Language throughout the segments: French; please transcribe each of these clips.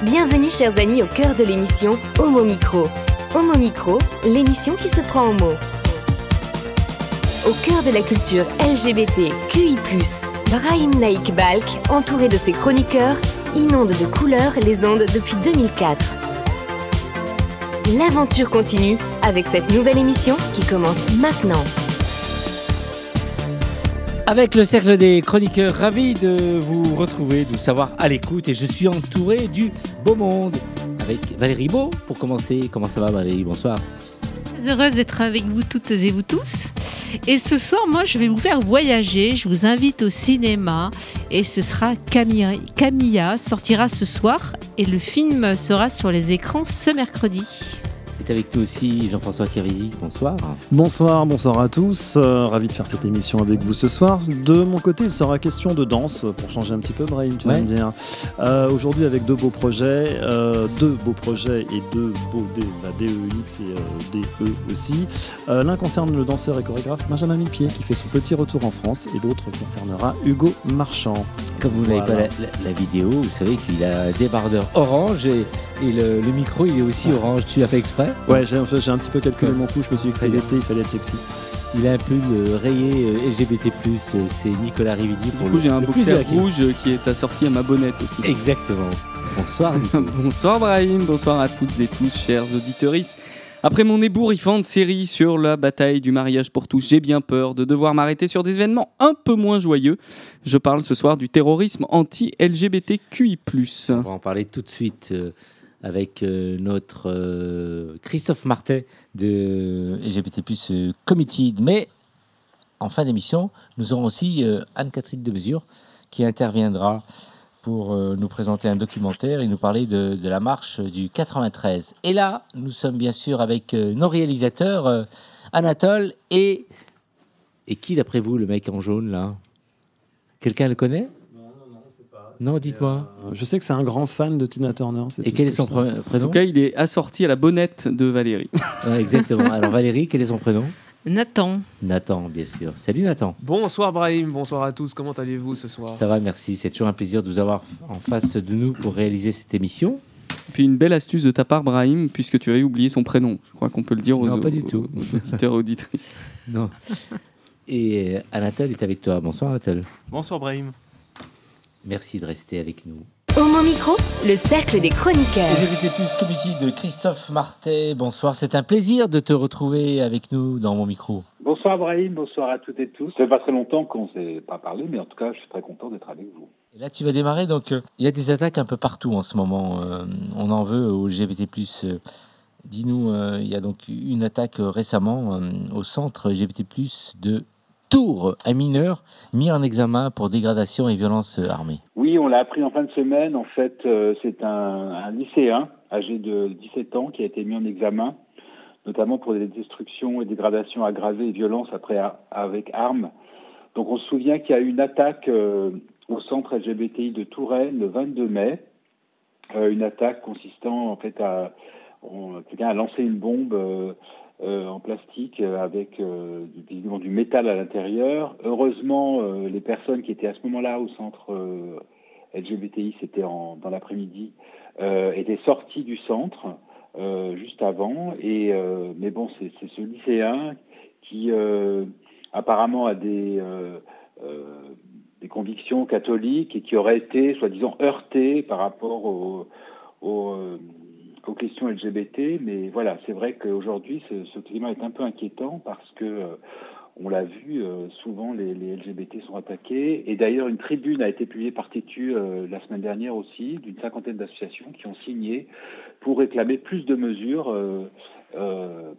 Bienvenue chers amis au cœur de l'émission Homo Micro. Homo Micro, l'émission qui se prend en mots. Au cœur de la culture LGBT, QI+, Brahim Naik Balk, entouré de ses chroniqueurs, inonde de couleurs les ondes depuis 2004. L'aventure continue avec cette nouvelle émission qui commence maintenant. Avec le cercle des chroniqueurs, ravi de vous retrouver, de vous savoir à l'écoute. Et je suis entouré du beau monde avec Valérie Beau pour commencer. Comment ça va Valérie? Bonsoir. Très heureuse d'être avec vous toutes et vous tous. Et ce soir, moi, je vais vous faire voyager. Je vous invite au cinéma et ce sera Camilla sortira ce soir et le film sera sur les écrans ce mercredi. Et avec nous aussi Jean-François Kérisy, bonsoir. Bonsoir à tous, ravi de faire cette émission avec vous ce soir. De mon côté, il sera question de danse, pour changer un petit peu, Brahim, tu vas me dire. Aujourd'hui avec deux beaux projets et deux beaux DEX et DE aussi. L'un concerne le danseur et chorégraphe Benjamin Millepied qui fait son petit retour en France et l'autre concernera Hugo Marchand. Comme vous n'avez pas la vidéo, vous savez qu'il a un débardeur orange et le micro il est aussi orange. Tu l'as fait exprès? Ouais, j'ai un petit peu calculé mon coup, je me suis dit que c'était l'été, il fallait être sexy. Il a un peu rayé LGBT+, c'est Nicolas Rividi. Du coup, j'ai un boxer rouge qui est assorti à ma bonnette aussi. Exactement. Bonsoir Nico. Bonsoir Brahim, bonsoir à toutes et tous, chers auditeuristes. Après mon ébouriffante série sur la bataille du mariage pour tous, j'ai bien peur de devoir m'arrêter sur des événements un peu moins joyeux. Je parle ce soir du terrorisme anti-LGBTQI+. On va en parler tout de suite avec notre Christophe Martet de LGBT+, Committee. Mais en fin d'émission, nous aurons aussi Anne-Catherine Demesure qui interviendra pour nous présenter un documentaire et nous parler de la marche du 93. Et là, nous sommes bien sûr avec nos réalisateurs, Anatole et qui, d'après vous, le mec en jaune, là? Quelqu'un le connaît? Non, dites-moi. Je sais que c'est un grand fan de Tina Turner. Et quel est son prénom? En tout cas, il est assorti à la bonnette de Valérie. Ouais, exactement. Alors Valérie, quel est son prénom? Nathan. Nathan, bien sûr. Salut Nathan. Bonsoir Brahim, bonsoir à tous. Comment allez-vous ce soir? Ça va, merci. C'est toujours un plaisir de vous avoir en face de nous pour réaliser cette émission. Puis une belle astuce de ta part, Brahim, puisque tu avais oublié son prénom. Je crois qu'on peut le dire aux auditeurs et auditrices. Non. Et Anatole est avec toi. Bonsoir Anatole. Bonsoir Brahim. Merci de rester avec nous. Homo Micro, le cercle des chroniqueurs. LGBT+ Committee de Christophe Martet. Bonsoir, c'est un plaisir de te retrouver avec nous dans mon micro. Bonsoir Brahim, bonsoir à toutes et tous. Ça fait pas très longtemps qu'on ne s'est pas parlé, mais en tout cas, je suis très content d'être avec vous. Et là, tu vas démarrer. Donc, il y a des attaques un peu partout en ce moment. On en veut aux LGBT+. Dis-nous, il y a donc une attaque récemment au centre LGBT+, de Tours, un mineur mis en examen pour dégradation et violence armée. Oui, on l'a appris en fin de semaine. En fait, c'est un lycéen âgé de 17 ans qui a été mis en examen, notamment pour des destructions et dégradations aggravées et violences avec armes. Donc on se souvient qu'il y a eu une attaque au centre LGBTI de Touraine le 22 mai. Une attaque consistant en fait à lancer une bombe en plastique avec visiblement du métal à l'intérieur. Heureusement, les personnes qui étaient à ce moment-là au centre LGBTI, c'était dans l'après-midi, étaient sorties du centre juste avant. Mais bon, c'est ce lycéen qui apparemment a des convictions catholiques et qui aurait été, soi-disant, heurté par rapport aux questions LGBT, mais voilà, c'est vrai qu'aujourd'hui, ce climat est un peu inquiétant parce que, on l'a vu, souvent les LGBT sont attaqués. Et d'ailleurs, une tribune a été publiée par Tétu la semaine dernière aussi, d'une 50aine d'associations qui ont signé pour réclamer plus de mesures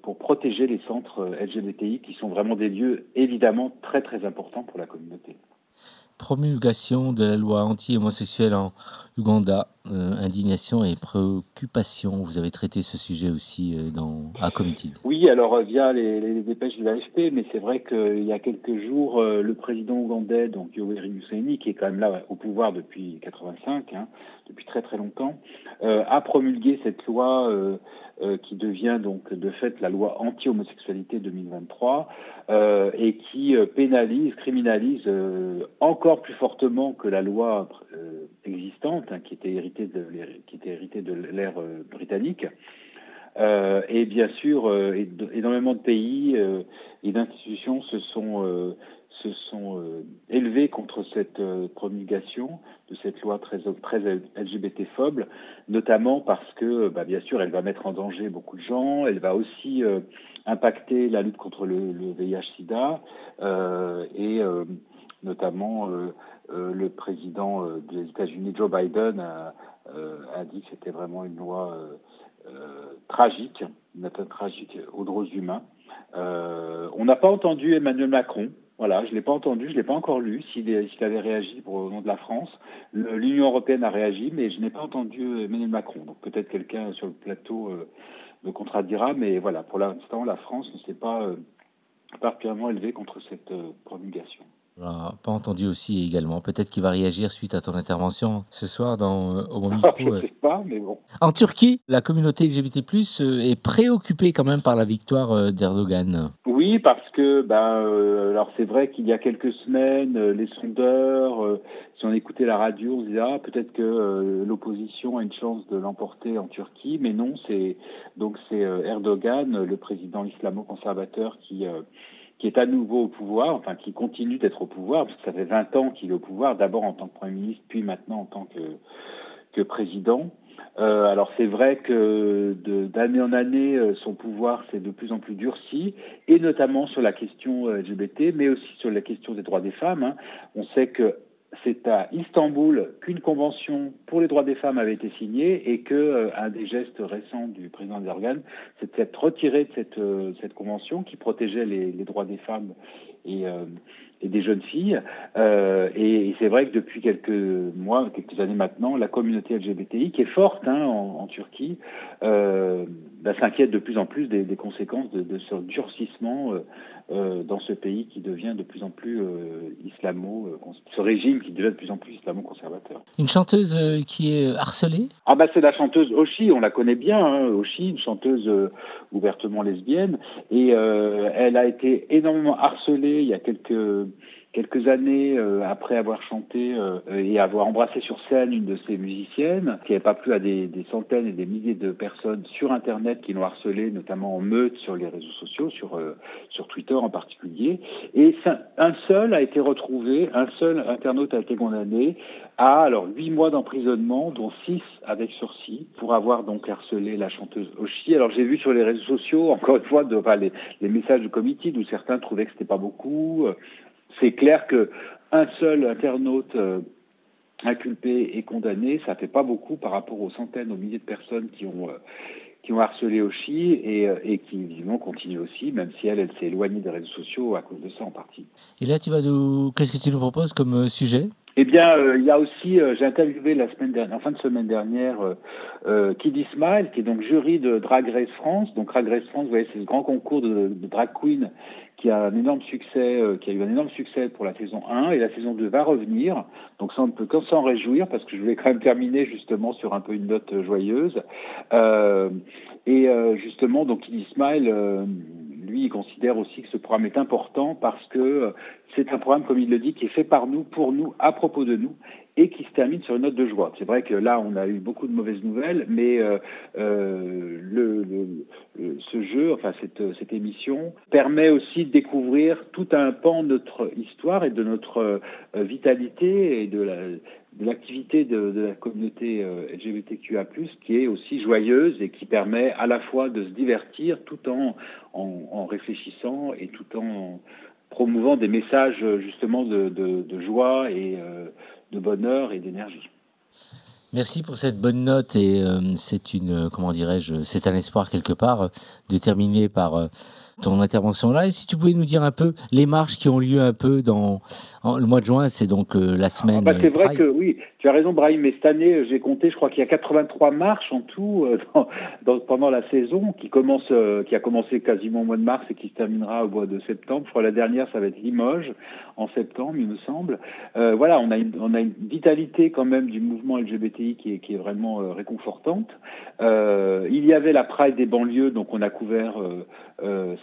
pour protéger les centres LGBTI, qui sont vraiment des lieux évidemment très très importants pour la communauté. Promulgation de la loi anti-homosexuelle en Ouganda, indignation et préoccupation. Vous avez traité ce sujet aussi à Committee. Oui, alors via les dépêches de l'AFP, mais c'est vrai qu'il y a quelques jours, le président ougandais, donc Yoweri Museveni, qui est quand même là au pouvoir depuis 85, depuis très très longtemps, a promulgué cette loi qui devient donc de fait la loi anti-homosexualité 2023 et qui criminalise encore plus fortement que la loi existante préexistante, qui était héritée de l'ère britannique. Et bien sûr, énormément de pays et d'institutions se sont élevés contre cette promulgation de cette loi très LGBT-phobe, notamment parce que, bien sûr, elle va mettre en danger beaucoup de gens, elle va aussi impacter la lutte contre le VIH-Sida, et notamment le président des États-Unis, Joe Biden, a dit que c'était vraiment une loi tragique, une atteinte tragique aux droits humains. On n'a pas entendu Emmanuel Macron. Voilà, je ne l'ai pas entendu, je ne l'ai pas encore lu, s'il avait réagi au nom de la France. L'Union européenne a réagi, mais je n'ai pas entendu Emmanuel Macron. Donc peut-être quelqu'un sur le plateau me contredira, mais voilà, pour l'instant, la France ne s'est pas particulièrement élevée contre cette promulgation. On pas entendu aussi également. Peut-être qu'il va réagir suite à ton intervention ce soir au Mon Micro. Je ne sais pas, mais bon. En Turquie, la communauté LGBT+, est préoccupée quand même par la victoire d'Erdogan. Oui, parce que alors c'est vrai qu'il y a quelques semaines, les sondeurs, si on écoutait la radio, on se disait peut-être que l'opposition a une chance de l'emporter en Turquie, mais non, c'est Erdogan, le président islamo-conservateur qui est à nouveau au pouvoir, enfin qui continue d'être au pouvoir, parce que ça fait 20 ans qu'il est au pouvoir, d'abord en tant que Premier ministre, puis maintenant en tant que président. Alors c'est vrai que d'année en année, son pouvoir s'est de plus en plus durci, et notamment sur la question LGBT, mais aussi sur la question des droits des femmes. On sait que c'est à Istanbul qu'une convention pour les droits des femmes avait été signée et que un des gestes récents du président Erdogan, c'est de s'être retiré de cette convention qui protégeait les droits des femmes et des jeunes filles. Et c'est vrai que depuis quelques années maintenant, la communauté LGBTI, qui est forte en Turquie, s'inquiète de plus en plus des conséquences de ce durcissement dans ce pays qui devient de plus en plus ce régime qui devient de plus en plus islamo-conservateur. Une chanteuse qui est harcelée ? C'est la chanteuse Oshi, on la connaît bien, Oshi, une chanteuse ouvertement lesbienne, et elle a été énormément harcelée il y a quelques années après avoir chanté et avoir embrassé sur scène une de ses musiciennes, qui n'avait pas plu à des centaines et des milliers de personnes sur Internet qui l'ont harcelée, notamment en meute sur les réseaux sociaux, sur Twitter en particulier. Et un seul internaute a été condamné à 8 mois d'emprisonnement, dont 6 avec sursis, pour avoir donc harcelé la chanteuse Oshi. Alors j'ai vu sur les réseaux sociaux, encore une fois, les messages de comité où certains trouvaient que c'était pas beaucoup. C'est clair qu'un seul internaute inculpé et condamné, ça fait pas beaucoup par rapport aux centaines, aux milliers de personnes qui ont harcelé Oshi et qui, évidemment, continuent aussi, même si elle s'est éloignée des réseaux sociaux à cause de ça en partie. Et là, qu'est-ce que tu nous proposes comme sujet ? Eh bien, il y a aussi, j'ai interviewé en fin de semaine dernière, Kid Ismail, qui est donc jury de Drag Race France. Donc Drag Race France, vous voyez, c'est ce grand concours de drag queen qui a eu un énorme succès pour la saison 1, et la saison 2 va revenir. Donc ça, on ne peut qu'en s'en réjouir, parce que je voulais quand même terminer justement sur un peu une note joyeuse. Justement, donc Kid Ismail, lui, il considère aussi que ce programme est important parce que c'est un programme, comme il le dit, qui est fait par nous, pour nous, à propos de nous, et qui se termine sur une note de joie. C'est vrai que là, on a eu beaucoup de mauvaises nouvelles, mais ce jeu, cette émission, permet aussi de découvrir tout un pan de notre histoire et de notre vitalité et de l'activité de la communauté LGBTQIA+, qui est aussi joyeuse et qui permet à la fois de se divertir tout en réfléchissant et tout en promouvant des messages justement de joie et de bonheur et d'énergie. Merci pour cette bonne note, et c'est un espoir quelque part de terminer par ton intervention là. Et si tu pouvais nous dire un peu les marches qui ont lieu un peu dans le mois de juin, c'est donc la semaine. C'est vrai que oui, tu as raison Brahim, mais cette année j'ai compté, je crois qu'il y a 83 marches en tout pendant la saison qui a commencé quasiment au mois de mars et qui se terminera au mois de septembre. Je crois que la dernière ça va être Limoges en septembre, il me semble. Voilà, on a une vitalité quand même du mouvement LGBTI qui est vraiment réconfortante. Il y avait la Pride des banlieues, donc on a couvert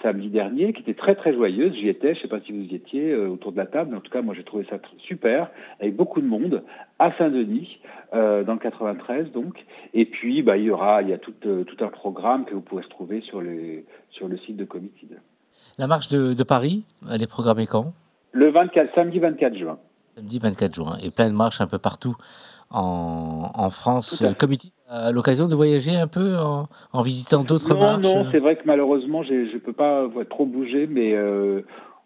ça samedi dernier, qui était très très joyeuse. J'y étais, je ne sais pas si vous y étiez autour de la table, mais en tout cas, moi j'ai trouvé ça super, avec beaucoup de monde, à Saint-Denis, dans le 93 donc. Et puis, il y a tout un programme que vous pouvez retrouver sur le site de Committed. La marche de Paris, elle est programmée quand ? Samedi 24 juin. Samedi 24 juin. Et plein de marches un peu partout en France. Committed a l'occasion de voyager un peu en visitant d'autres marches ? Non, c'est vrai que malheureusement, je ne peux pas trop bouger, mais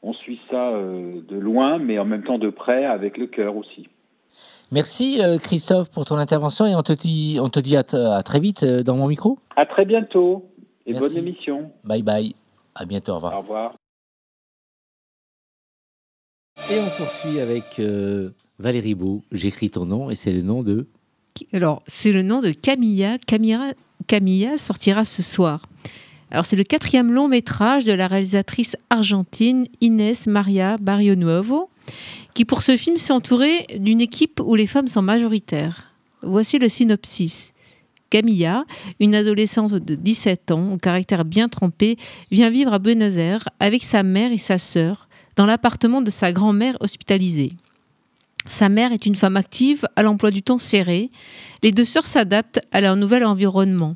on suit ça de loin, mais en même temps de près, avec le cœur aussi. Merci Christophe pour ton intervention et on te dit à très vite dans mon micro. À très bientôt et Merci. Bonne émission. Bye bye. À bientôt, au revoir. Au revoir. Et on poursuit avec Valérie Beau. J'écris ton nom et c'est le nom de... Alors, c'est le nom de Camilla. Camilla sortira ce soir. Alors, c'est le 4e long métrage de la réalisatrice argentine Inés María Barrionuevo, qui pour ce film s'est entourée d'une équipe où les femmes sont majoritaires. Voici le synopsis. Camilla, une adolescente de 17 ans, au caractère bien trempé, vient vivre à Buenos Aires avec sa mère et sa sœur dans l'appartement de sa grand-mère hospitalisée. Sa mère est une femme active, à l'emploi du temps serré. Les deux sœurs s'adaptent à leur nouvel environnement.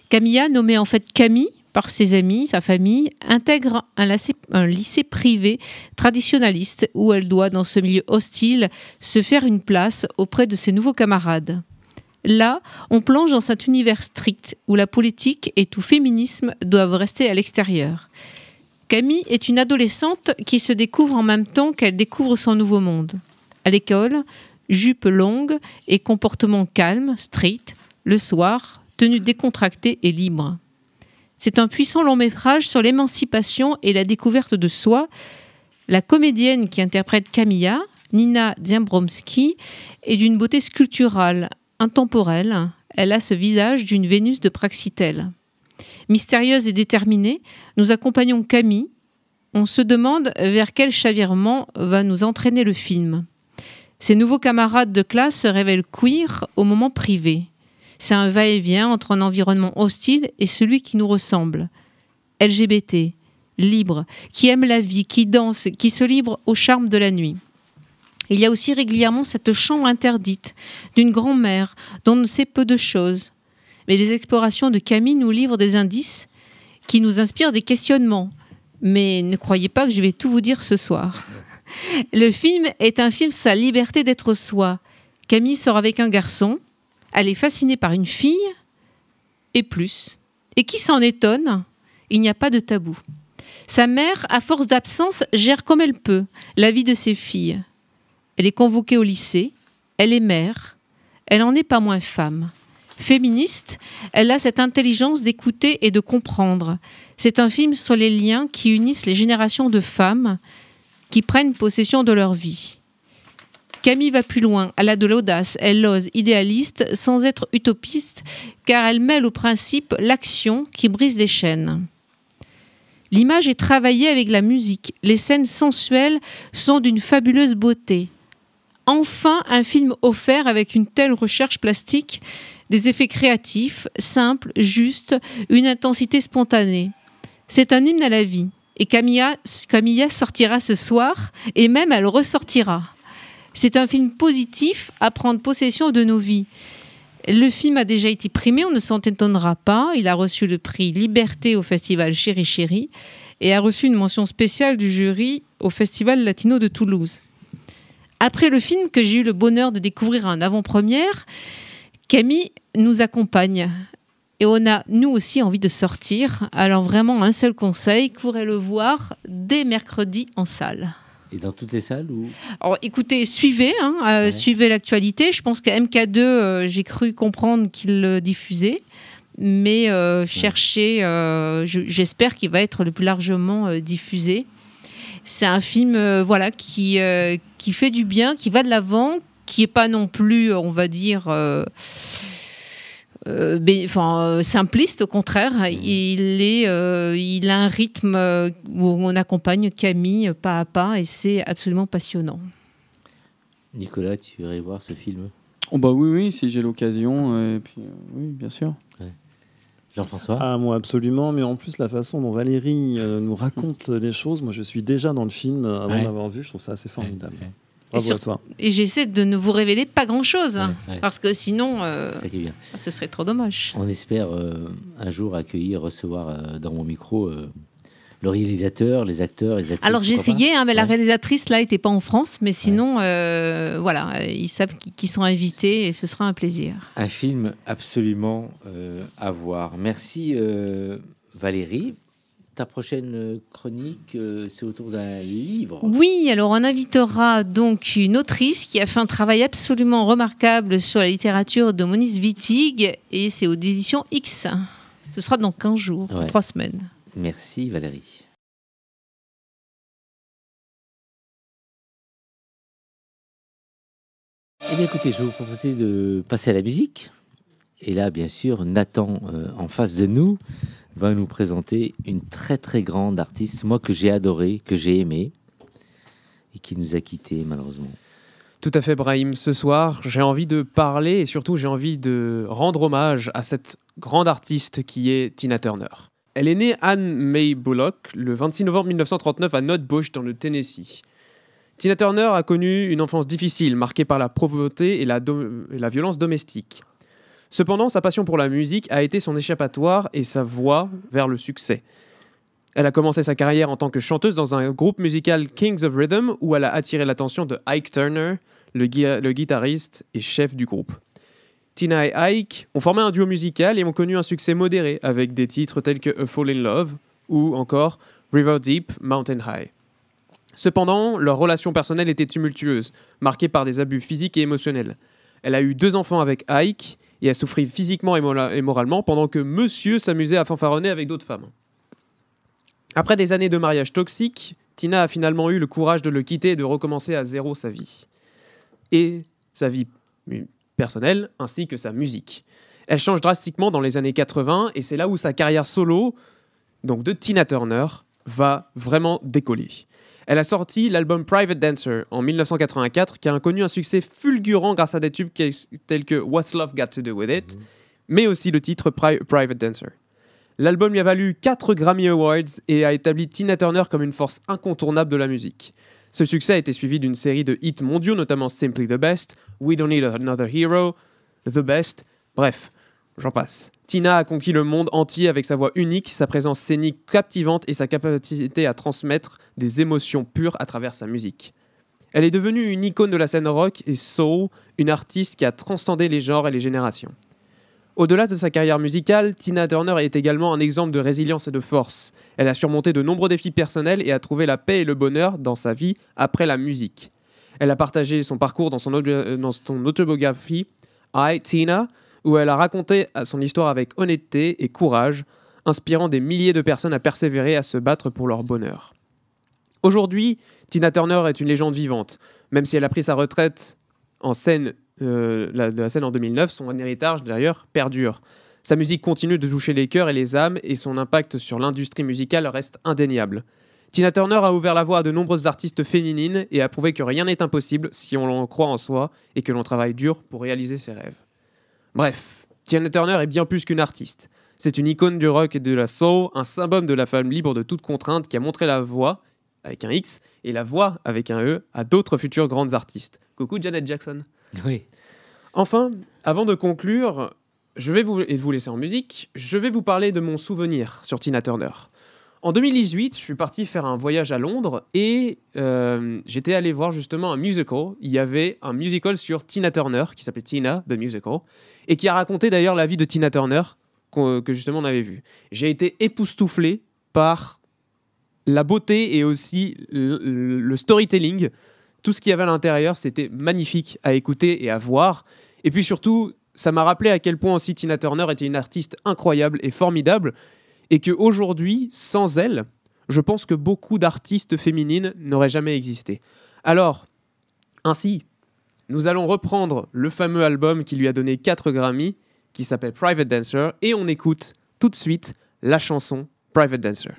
Camilla, nommée en fait Camille par ses amis, sa famille, intègre un lycée privé traditionnaliste où elle doit, dans ce milieu hostile, se faire une place auprès de ses nouveaux camarades. Là, on plonge dans cet univers strict où la politique et tout féminisme doivent rester à l'extérieur. Camille est une adolescente qui se découvre en même temps qu'elle découvre son nouveau monde. À l'école, jupe longue et comportement calme, strict. Le soir, tenue décontractée et libre. C'est un puissant long métrage sur l'émancipation et la découverte de soi. La comédienne qui interprète Camilla, Nina Dziembrowski, est d'une beauté sculpturale, intemporelle. Elle a ce visage d'une Vénus de Praxitèle. Mystérieuse et déterminée, nous accompagnons Camille. On se demande vers quel chavirement va nous entraîner le film. Ses nouveaux camarades de classe se révèlent queer au moment privé. C'est un va-et-vient entre un environnement hostile et celui qui nous ressemble. LGBT, libre, qui aime la vie, qui danse, qui se livre au charme de la nuit. Il y a aussi régulièrement cette chambre interdite d'une grand-mère dont on ne sait peu de choses. Mais les explorations de Camille nous livrent des indices qui nous inspirent des questionnements. Mais ne croyez pas que je vais tout vous dire ce soir. Le film est un film sur sa liberté d'être soi. Camille sort avec un garçon, elle est fascinée par une fille, et plus. Et qui s'en étonne ? Il n'y a pas de tabou. Sa mère, à force d'absence, gère comme elle peut la vie de ses filles. Elle est convoquée au lycée, elle est mère, elle n'en est pas moins femme. Féministe, elle a cette intelligence d'écouter et de comprendre. C'est un film sur les liens qui unissent les générations de femmes qui prennent possession de leur vie. Camille va plus loin, elle a de l'audace, elle ose, idéaliste, sans être utopiste, car elle mêle au principe l'action qui brise les chaînes. L'image est travaillée avec la musique, les scènes sensuelles sont d'une fabuleuse beauté. Enfin, un film offert avec une telle recherche plastique, des effets créatifs, simples, justes, une intensité spontanée. C'est un hymne à la vie. Et Camilla sortira ce soir, et même elle ressortira. C'est un film positif à prendre possession de nos vies. Le film a déjà été primé, on ne s'en étonnera pas. Il a reçu le prix Liberté au festival Chéri Chéri et a reçu une mention spéciale du jury au festival latino de Toulouse. Après le film que j'ai eu le bonheur de découvrir en avant-première, Camille nous accompagne. Et on a, nous aussi, envie de sortir. Alors vraiment, un seul conseil, courez le voir dès mercredi en salle. Et dans toutes les salles ou... Alors écoutez, suivez l'actualité. Je pense qu'à MK2, j'ai cru comprendre qu'il le diffusait. Mais cherchez, j'espère qu'il va être le plus largement diffusé. C'est un film qui fait du bien, qui va de l'avant, qui n'est pas non plus, on va dire... simpliste, au contraire. Il a un rythme où on accompagne Camille pas à pas et c'est absolument passionnant. Nicolas, tu irais voir ce film ? Oh bah oui, si j'ai l'occasion. Et puis, oui, bien sûr. Ouais. Jean-François? Ah, moi, absolument. Mais en plus, la façon dont Valérie nous raconte les choses, moi, je suis déjà dans le film avant Ouais. d'avoir vu. Je trouve ça assez formidable. Ouais. Bravo à toi. Et j'essaie de ne vous révéler pas grand-chose, hein, Ouais, ouais. parce que sinon, C'est ça qui est bien. ce serait trop dommage. On espère un jour recevoir dans mon micro le réalisateur, les acteurs, les actrices. Alors j'ai pourquoi essayé, hein, mais la Ouais. réalisatrice là était pas en France, mais sinon, voilà, ils savent qu'ils sont invités et ce sera un plaisir. pas. Un film absolument à voir. Merci Valérie. Ta prochaine chronique, c'est autour d'un livre. Oui, alors on invitera donc une autrice qui a fait un travail absolument remarquable sur la littérature de Moniz Wittig et c'est aux éditions X. Ce sera dans 15 jours, Ouais. 3 semaines. Merci Valérie. Eh bien écoutez, je vais vous proposer de passer à la musique. Et là, bien sûr, Nathan, en face de nous, va nous présenter une très très grande artiste, moi que j'ai adoré, que j'ai aimé, et qui nous a quittés malheureusement. Tout à fait, Brahim. Ce soir, j'ai envie de parler et surtout, j'ai envie de rendre hommage à cette grande artiste qui est Tina Turner. Elle est née Anne May Bullock le 26 novembre 1939 à Nutbush, dans le Tennessee. Tina Turner a connu une enfance difficile, marquée par la pauvreté et la violence domestique. Cependant, sa passion pour la musique a été son échappatoire et sa voie vers le succès. Elle a commencé sa carrière en tant que chanteuse dans un groupe musical Kings of Rhythm où elle a attiré l'attention de Ike Turner, le guitariste et chef du groupe. Tina et Ike ont formé un duo musical et ont connu un succès modéré avec des titres tels que A Fall in Love ou encore River Deep, Mountain High. Cependant, leur relation personnelle était tumultueuse, marquée par des abus physiques et émotionnels. Elle a eu 2 enfants avec Ike et a souffert physiquement et moralement pendant que Monsieur s'amusait à fanfaronner avec d'autres femmes. Après des années de mariage toxique, Tina a finalement eu le courage de le quitter et de recommencer à zéro sa vie. Et sa vie personnelle, ainsi que sa musique. Elle change drastiquement dans les années 80 et c'est là où sa carrière solo, donc de Tina Turner, va vraiment décoller. Elle a sorti l'album Private Dancer en 1984 qui a connu un succès fulgurant grâce à des tubes tels que What's Love Got to Do With It, mais aussi le titre Private Dancer. L'album lui a valu 4 Grammy Awards et a établi Tina Turner comme une force incontournable de la musique. Ce succès a été suivi d'une série de hits mondiaux, notamment Simply the Best, We Don't Need Another Hero, The Best, bref, j'en passe. Tina a conquis le monde entier avec sa voix unique, sa présence scénique captivante et sa capacité à transmettre des émotions pures à travers sa musique. Elle est devenue une icône de la scène rock et soul, une artiste qui a transcendé les genres et les générations. Au-delà de sa carrière musicale, Tina Turner est également un exemple de résilience et de force. Elle a surmonté de nombreux défis personnels et a trouvé la paix et le bonheur dans sa vie après la musique. Elle a partagé son parcours dans son autobiographie I, Tina, où elle a raconté son histoire avec honnêteté et courage, inspirant des milliers de personnes à persévérer, à se battre pour leur bonheur. Aujourd'hui, Tina Turner est une légende vivante. Même si elle a pris sa retraite en scène, de la scène en 2009, son héritage d'ailleurs perdure. Sa musique continue de toucher les cœurs et les âmes et son impact sur l'industrie musicale reste indéniable. Tina Turner a ouvert la voie à de nombreuses artistes féminines et a prouvé que rien n'est impossible si on en croit en soi et que l'on travaille dur pour réaliser ses rêves. Bref, Tina Turner est bien plus qu'une artiste. C'est une icône du rock et de la soul, un symbole de la femme libre de toute contrainte qui a montré la voie, avec un X, et la voix, avec un E, à d'autres futures grandes artistes. Coucou Janet Jackson. Oui. Enfin, avant de conclure, je vais vous laisser en musique, je vais vous parler de mon souvenir sur Tina Turner. En 2018, je suis parti faire un voyage à Londres et j'étais allé voir justement un musical. Il y avait un musical sur Tina Turner qui s'appelait Tina, The Musical, et qui a raconté d'ailleurs la vie de Tina Turner que justement on avait vu. J'ai été époustouflé par la beauté et aussi le storytelling. Tout ce qu'il y avait à l'intérieur, c'était magnifique à écouter et à voir. Et puis surtout, ça m'a rappelé à quel point aussi Tina Turner était une artiste incroyable et formidable. Et qu'aujourd'hui, sans elle, je pense que beaucoup d'artistes féminines n'auraient jamais existé. Alors, ainsi, nous allons reprendre le fameux album qui lui a donné 4 Grammy, qui s'appelle Private Dancer, et on écoute tout de suite la chanson Private Dancer.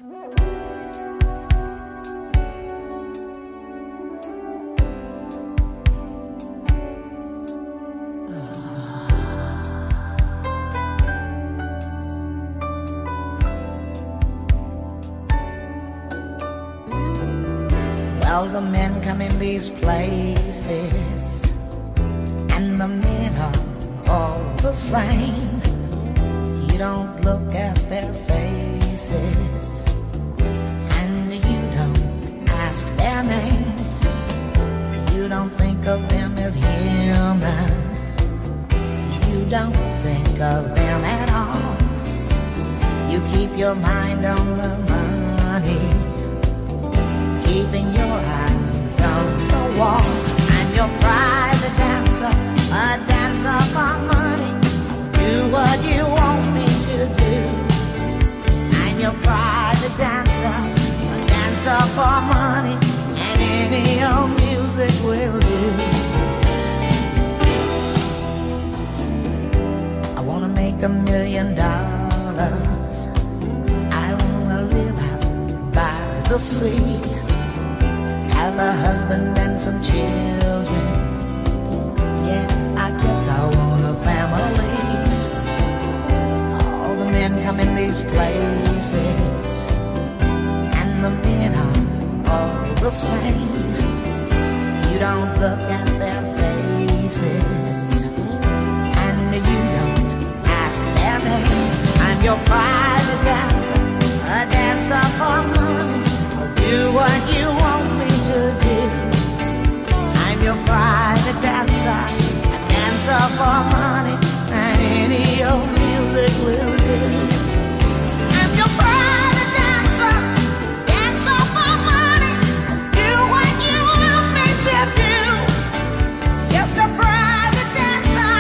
All the men come in these places, and the men are all the same. You don't look at their faces, and you don't ask their names. You don't think of them as human. You don't think of them at all. You keep your mind on the money, keeping your eyes on the wall. I'm your private dancer, a dancer for money. Do what you want me to do. I'm your private dancer, a dancer for money, and any old music will do. I wanna make $1 million. I wanna live out by the sea, have a husband and some children. Yeah, I guess I want a family. All the men come in these places, and the men are all the same. You don't look at their faces, and you don't ask their name. I'm your private dancer, a dancer for money. I'll do what you want me to do. I'm your private dancer, a dancer for money, and any old music will do. I'm your private dancer, dancer for money. I'll do what you want me to do. Just a private dancer,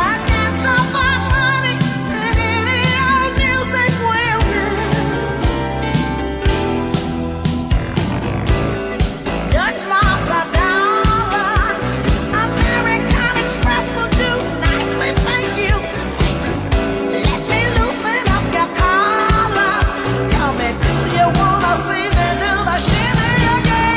a dancer for money, and any old music will do. Dutch marks are dollars, American Express will do nicely, thank you. Let me loosen up your collar. Tell me, do you wanna see me do the shimmy again?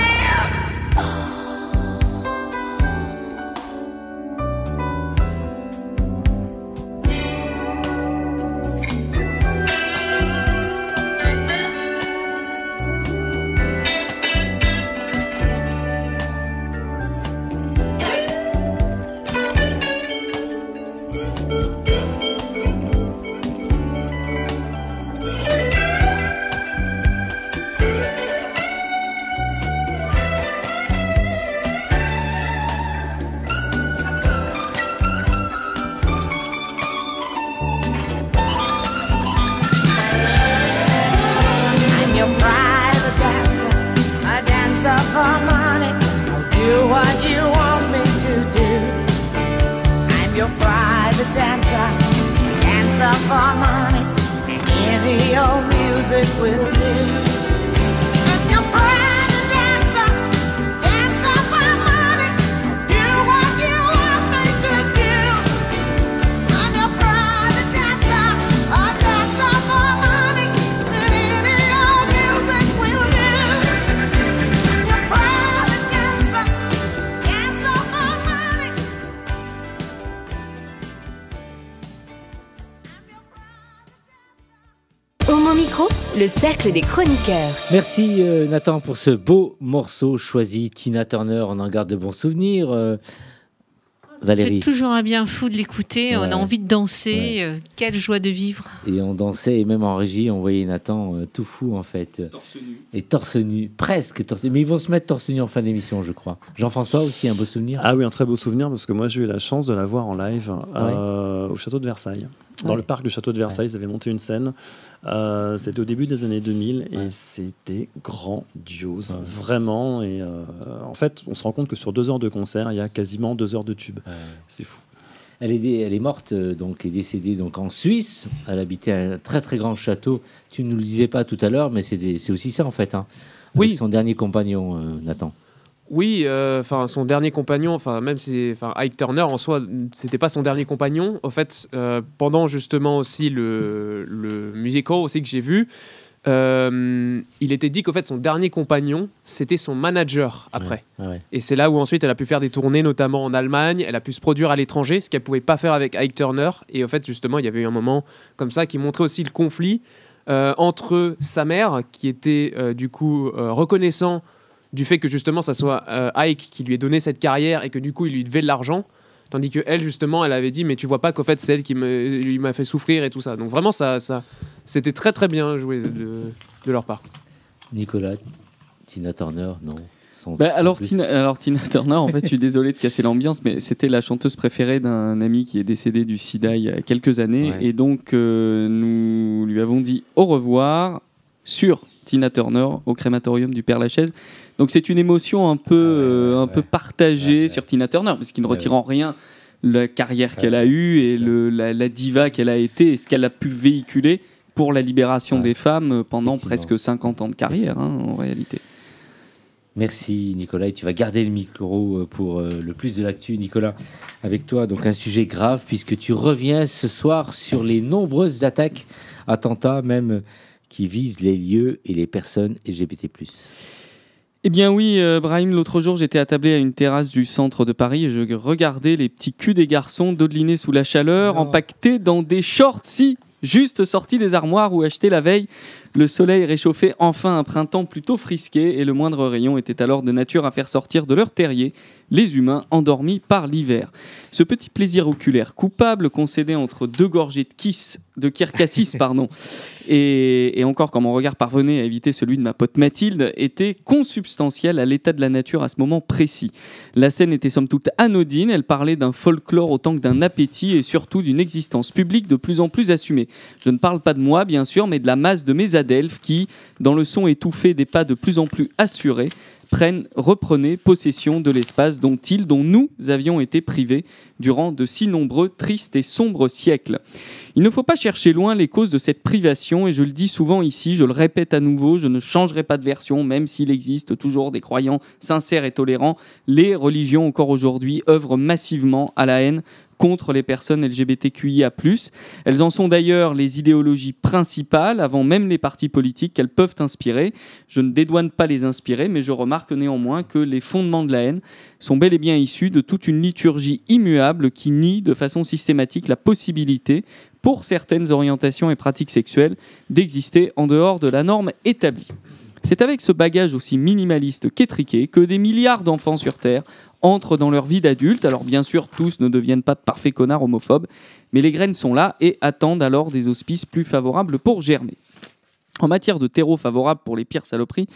I'm your private dancer, a dancer for money. I'll do what you want me to do. I'm your private dancer, dancer for money, and any old music will do. I'm your private dancer, dancer for money. I'll do what you want me to do. I'm your private dancer, a dancer for money, and any old music will do. I'm your private dancer, dancer for money. Homo Micro, le cercle des chroniqueurs. Merci Nathan pour ce beau morceau choisi. Tina Turner, on en garde de bons souvenirs. Valérie. C'est toujours un bien fou de l'écouter. Ouais. On a envie de danser. Ouais. Quelle joie de vivre. Et on dansait, et même en régie, on voyait Nathan tout fou en fait. Torse nu. Et torse nu, presque torse nu. Mais ils vont se mettre torse nu en fin d'émission, je crois. Jean-François aussi, un beau souvenir. Ah oui, un très beau souvenir parce que moi j'ai eu la chance de la voir en live au château de Versailles. Dans Ouais. le parc du château de Versailles, ils avaient monté une scène. C'était au début des années 2000 et c'était grandiose, vraiment. Et en fait, on se rend compte que sur 2 heures de concert, il y a quasiment 2 heures de tube. C'est fou. Elle est morte, donc est décédée donc en Suisse. Elle habitait un très très grand château. Tu ne nous le disais pas tout à l'heure, mais c'est aussi ça en fait. Hein, Oui. avec son dernier compagnon, Nathan. Oui, enfin son dernier compagnon, enfin même si, enfin Ike Turner en soi, c'était pas son dernier compagnon. En fait, pendant justement aussi le musical aussi que j'ai vu, il était dit qu'en fait son dernier compagnon, c'était son manager après. Ouais, ouais. Et c'est là où ensuite elle a pu faire des tournées, notamment en Allemagne. Elle a pu se produire à l'étranger, ce qu'elle pouvait pas faire avec Ike Turner. Et en fait, justement, il y avait eu un moment comme ça qui montrait aussi le conflit entre sa mère, qui était du coup reconnaissant du fait que justement ça soit Ike qui lui ait donné cette carrière et que du coup il lui devait de l'argent, tandis que elle justement elle avait dit mais tu vois pas qu'au fait c'est elle qui lui m'a fait souffrir et tout ça. Donc vraiment ça c'était très très bien joué de leur part. Nicolas, Tina Turner, non. Alors Tina Turner, en fait, je suis désolé de casser l'ambiance, mais c'était la chanteuse préférée d'un ami qui est décédé du sida il y a quelques années, et donc nous lui avons dit au revoir sur Tina Turner au crématorium du Père-Lachaise. Donc c'est une émotion un peu partagée sur Tina Turner, parce qu'il ne retire en rien la carrière qu'elle a eue et la diva qu'elle a été et ce qu'elle a pu véhiculer pour la libération des femmes pendant presque 50 ans de carrière, en réalité. Merci Nicolas, et tu vas garder le micro pour le plus de l'actu. Nicolas, avec toi, donc un sujet grave puisque tu reviens ce soir sur les nombreuses attaques, attentats même, qui visent les lieux et les personnes LGBT+. Eh bien oui, Brahim, l'autre jour j'étais attablé à une terrasse du centre de Paris et je regardais les petits culs des garçons dodelinés sous la chaleur, empaquetés dans des shorts, juste sortis des armoires ou achetés la veille. Le soleil réchauffait enfin un printemps plutôt frisqué et le moindre rayon était alors de nature à faire sortir de leur terrier les humains endormis par l'hiver. Ce petit plaisir oculaire coupable concédé entre deux gorgées de Kirkassis, et encore quand mon regard parvenait à éviter celui de ma pote Mathilde, était consubstantiel à l'état de la nature à ce moment précis. La scène était somme toute anodine, elle parlait d'un folklore autant que d'un appétit et surtout d'une existence publique de plus en plus assumée. Je ne parle pas de moi bien sûr, mais de la masse de mes adelphes qui, dans le son étouffé des pas de plus en plus assurés, reprenaient possession de l'espace dont nous avions été privés durant de si nombreux, tristes et sombres siècles. Il ne faut pas chercher loin les causes de cette privation, et je le dis souvent ici, je le répète à nouveau, je ne changerai pas de version, même s'il existe toujours des croyants sincères et tolérants. Les religions, encore aujourd'hui, œuvrent massivement à la haine contre les personnes LGBTQIA+. Elles en sont d'ailleurs les idéologies principales, avant même les partis politiques qu'elles peuvent inspirer. Je ne dédouane pas les inspirer, mais je remarque néanmoins que les fondements de la haine sont bel et bien issus de toute une liturgie immuable qui nie de façon systématique la possibilité, pour certaines orientations et pratiques sexuelles, d'exister en dehors de la norme établie. C'est avec ce bagage aussi minimaliste qu'étriqué que des milliards d'enfants sur Terre entrent dans leur vie d'adulte. Alors bien sûr, tous ne deviennent pas de parfaits connards homophobes, mais les graines sont là et attendent alors des auspices plus favorables pour germer. En matière de terreau favorable pour les pires saloperies,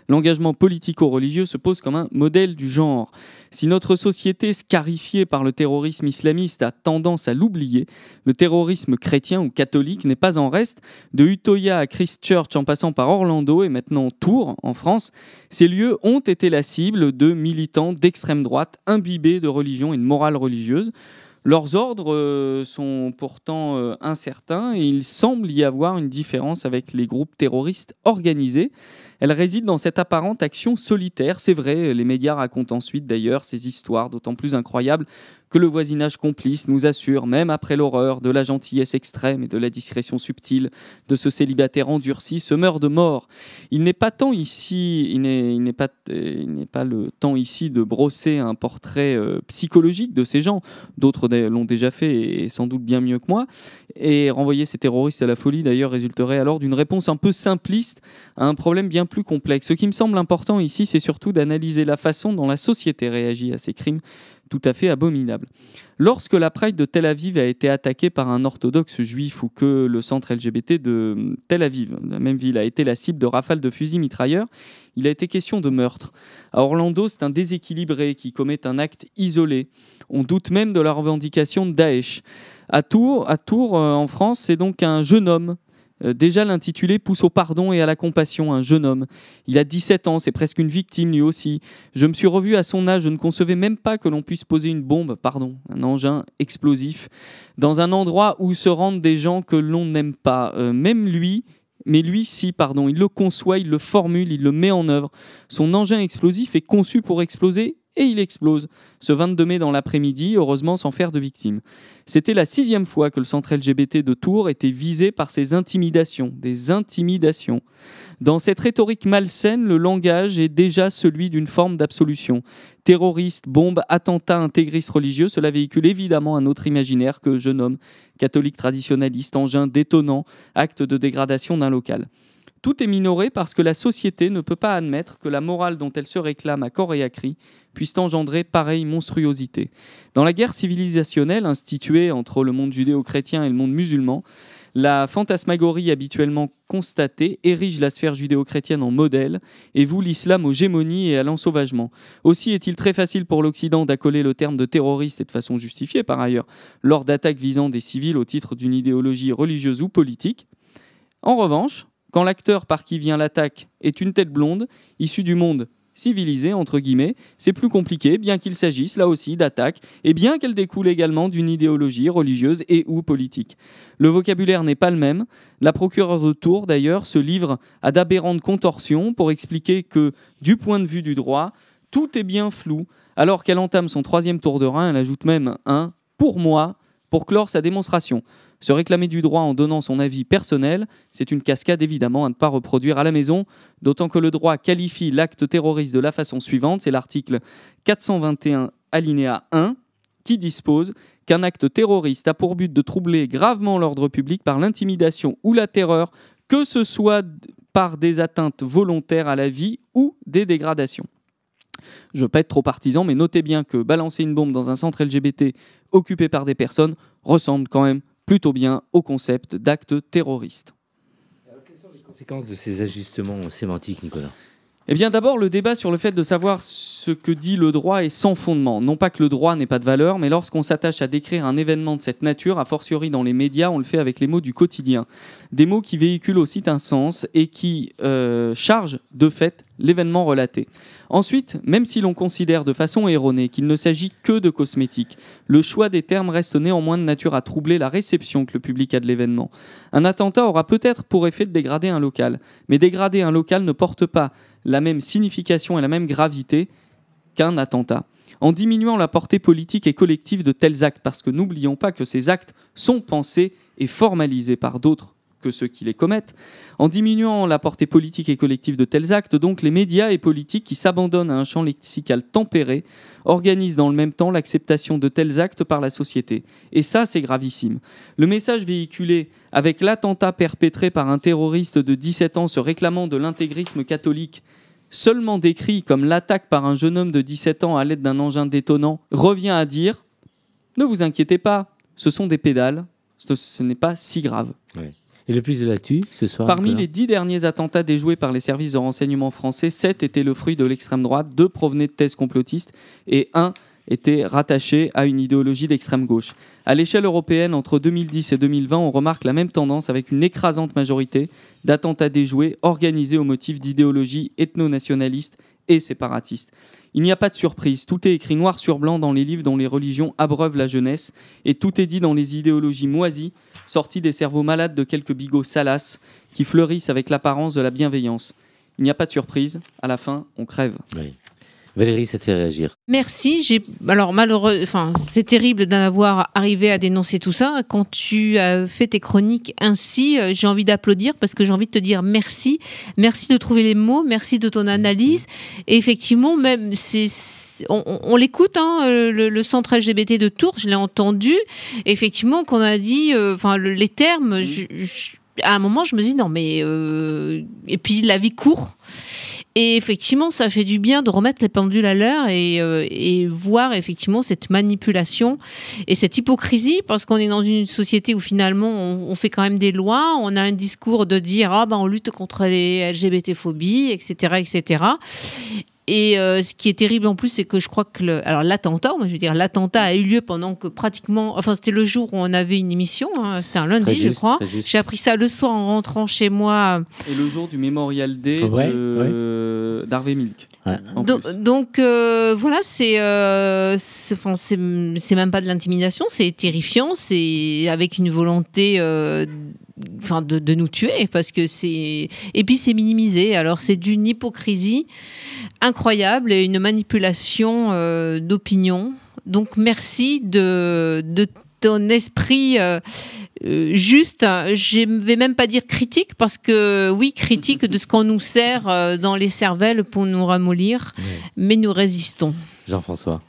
l'engagement politico-religieux se pose comme un modèle du genre. Si notre société, scarifiée par le terrorisme islamiste, a tendance à l'oublier, le terrorisme chrétien ou catholique n'est pas en reste. De Utoya à Christchurch en passant par Orlando et maintenant Tours en France, ces lieux ont été la cible de militants d'extrême droite imbibés de religion et de morale religieuse. Leurs ordres sont pourtant incertains et il semble y avoir une différence avec les groupes terroristes organisés. Elle réside dans cette apparente action solitaire. C'est vrai, les médias racontent ensuite d'ailleurs ces histoires d'autant plus incroyables que le voisinage complice nous assure, même après l'horreur de la gentillesse extrême et de la discrétion subtile de ce célibataire endurci, se meurt de mort. Il n'est pas le temps ici de brosser un portrait psychologique de ces gens. D'autres l'ont déjà fait et sans doute bien mieux que moi. Et renvoyer ces terroristes à la folie d'ailleurs résulterait alors d'une réponse un peu simpliste à un problème bien plus complexe. Ce qui me semble important ici, c'est surtout d'analyser la façon dont la société réagit à ces crimes tout à fait abominable. Lorsque la Pride de Tel Aviv a été attaquée par un orthodoxe juif ou que le centre LGBT de Tel Aviv, la même ville, a été la cible de rafales de fusils mitrailleurs, il a été question de meurtre. À Orlando, c'est un déséquilibré qui commet un acte isolé. On doute même de la revendication de Daesh. À Tours, en France, c'est donc un jeune homme. Déjà, l'intitulé pousse au pardon et à la compassion, un jeune homme. Il a 17 ans, c'est presque une victime lui aussi. Je me suis revu à son âge, je ne concevais même pas que l'on puisse poser une bombe, un engin explosif, dans un endroit où se rendent des gens que l'on n'aime pas. Même lui, mais lui, il le conçoit, il le formule, il le met en œuvre. Son engin explosif est conçu pour exploser et il explose. Ce 22 mai dans l'après-midi, heureusement sans faire de victimes. C'était la 6e fois que le centre LGBT de Tours était visé par ces intimidations, des intimidations. Dans cette rhétorique malsaine, le langage est déjà celui d'une forme d'absolution. Terroristes, bombes, attentats intégristes religieux, cela véhicule évidemment un autre imaginaire que jeune homme, catholique traditionnaliste, engin détonnant, acte de dégradation d'un local. Tout est minoré parce que la société ne peut pas admettre que la morale dont elle se réclame à corps et à cri puisse engendrer pareille monstruosité. Dans la guerre civilisationnelle instituée entre le monde judéo-chrétien et le monde musulman, la fantasmagorie habituellement constatée érige la sphère judéo-chrétienne en modèle et voue l'islam aux gémonies et à l'ensauvagement. Aussi est-il très facile pour l'Occident d'accoler le terme de terroriste, et de façon justifiée par ailleurs, lors d'attaques visant des civils au titre d'une idéologie religieuse ou politique. En revanche, quand l'acteur par qui vient l'attaque est une tête blonde, issue du monde civilisé, entre guillemets, c'est plus compliqué, bien qu'il s'agisse, là aussi, d'attaques, et bien qu'elle découle également d'une idéologie religieuse et ou politique. Le vocabulaire n'est pas le même. La procureure de Tours, d'ailleurs, se livre à d'aberrantes contorsions pour expliquer que, du point de vue du droit, tout est bien flou. Alors qu'elle entame son 3e tour de rein, elle ajoute même un « pour moi » pour clore sa démonstration. Se réclamer du droit en donnant son avis personnel, c'est une cascade évidemment à ne pas reproduire à la maison, d'autant que le droit qualifie l'acte terroriste de la façon suivante, c'est l'article 421 alinéa 1 qui dispose qu'un acte terroriste a pour but de troubler gravement l'ordre public par l'intimidation ou la terreur, que ce soit par des atteintes volontaires à la vie ou des dégradations. Je ne veux pas être trop partisan, mais notez bien que balancer une bombe dans un centre LGBT occupé par des personnes ressemble quand même plutôt bien au concept d'acte terroriste. Alors, quelles sont les conséquences de ces ajustements sémantiques, Nicolas ? Eh bien d'abord, le débat sur le fait de savoir ce que dit le droit est sans fondement. Non pas que le droit n'ait pas de valeur, mais lorsqu'on s'attache à décrire un événement de cette nature, a fortiori dans les médias, on le fait avec les mots du quotidien. Des mots qui véhiculent aussi un sens et qui chargent de fait l'événement relaté. Ensuite, même si l'on considère de façon erronée qu'il ne s'agit que de cosmétique, le choix des termes reste néanmoins de nature à troubler la réception que le public a de l'événement. Un attentat aura peut-être pour effet de dégrader un local, mais dégrader un local ne porte pas la même signification et la même gravité qu'un attentat. En diminuant la portée politique et collective de tels actes, parce que n'oublions pas que ces actes sont pensés et formalisés par d'autres que ceux qui les commettent, en diminuant la portée politique et collective de tels actes, donc les médias et politiques qui s'abandonnent à un champ lexical tempéré organisent dans le même temps l'acceptation de tels actes par la société. Et ça, c'est gravissime. Le message véhiculé avec l'attentat perpétré par un terroriste de 17 ans se réclamant de l'intégrisme catholique, seulement décrit comme l'attaque par un jeune homme de 17 ans à l'aide d'un engin détonnant, revient à dire « Ne vous inquiétez pas, ce sont des pédales, ce n'est pas si grave ». Ouais. Et le plus de l'actu ce soir? Parmi les 10 derniers attentats déjoués par les services de renseignement français, 7 étaient le fruit de l'extrême droite, 2 provenaient de thèses complotistes et 1 était rattaché à une idéologie d'extrême gauche. À l'échelle européenne, entre 2010 et 2020, on remarque la même tendance avec une écrasante majorité d'attentats déjoués organisés au motif d'idéologies ethno-nationalistes et séparatistes. Il n'y a pas de surprise, tout est écrit noir sur blanc dans les livres dont les religions abreuvent la jeunesse et tout est dit dans les idéologies moisies, sorties des cerveaux malades de quelques bigots salaces qui fleurissent avec l'apparence de la bienveillance. Il n'y a pas de surprise, à la fin, on crève. Oui. Valérie, ça te fait réagir. Merci. Alors malheureux, c'est terrible d'en avoir arrivé à dénoncer tout ça. Quand tu as fait tes chroniques ainsi, j'ai envie d'applaudir parce que j'ai envie de te dire merci. Merci de trouver les mots, merci de ton analyse. Et effectivement, même on l'écoute, le centre LGBT de Tours, je l'ai entendu. Effectivement, qu'on a dit, les termes. À un moment, je me dis non mais et puis la vie court. Et effectivement, ça fait du bien de remettre les pendules à l'heure et voir effectivement cette manipulation et cette hypocrisie, parce qu'on est dans une société où finalement on fait quand même des lois, on a un discours de dire on lutte contre les LGBT-phobies, etc., etc. Et ce qui est terrible en plus, c'est que je crois que l'attentat a eu lieu pendant que pratiquement, c'était le jour où on avait une émission, c'était un lundi, je crois. J'ai appris ça le soir en rentrant chez moi. Et le jour du Memorial Day d'Harvey Milk. Ouais. Donc voilà, c'est même pas de l'intimidation, c'est terrifiant, c'est avec une volonté de nous tuer, parce que et puis c'est minimisé. Alors c'est d'une hypocrisie incroyable et une manipulation d'opinion. Donc merci de ton esprit juste, je ne vais même pas dire critique, parce que oui, critique de ce qu'on nous sert dans les cervelles pour nous ramollir, mais nous résistons. Jean-François.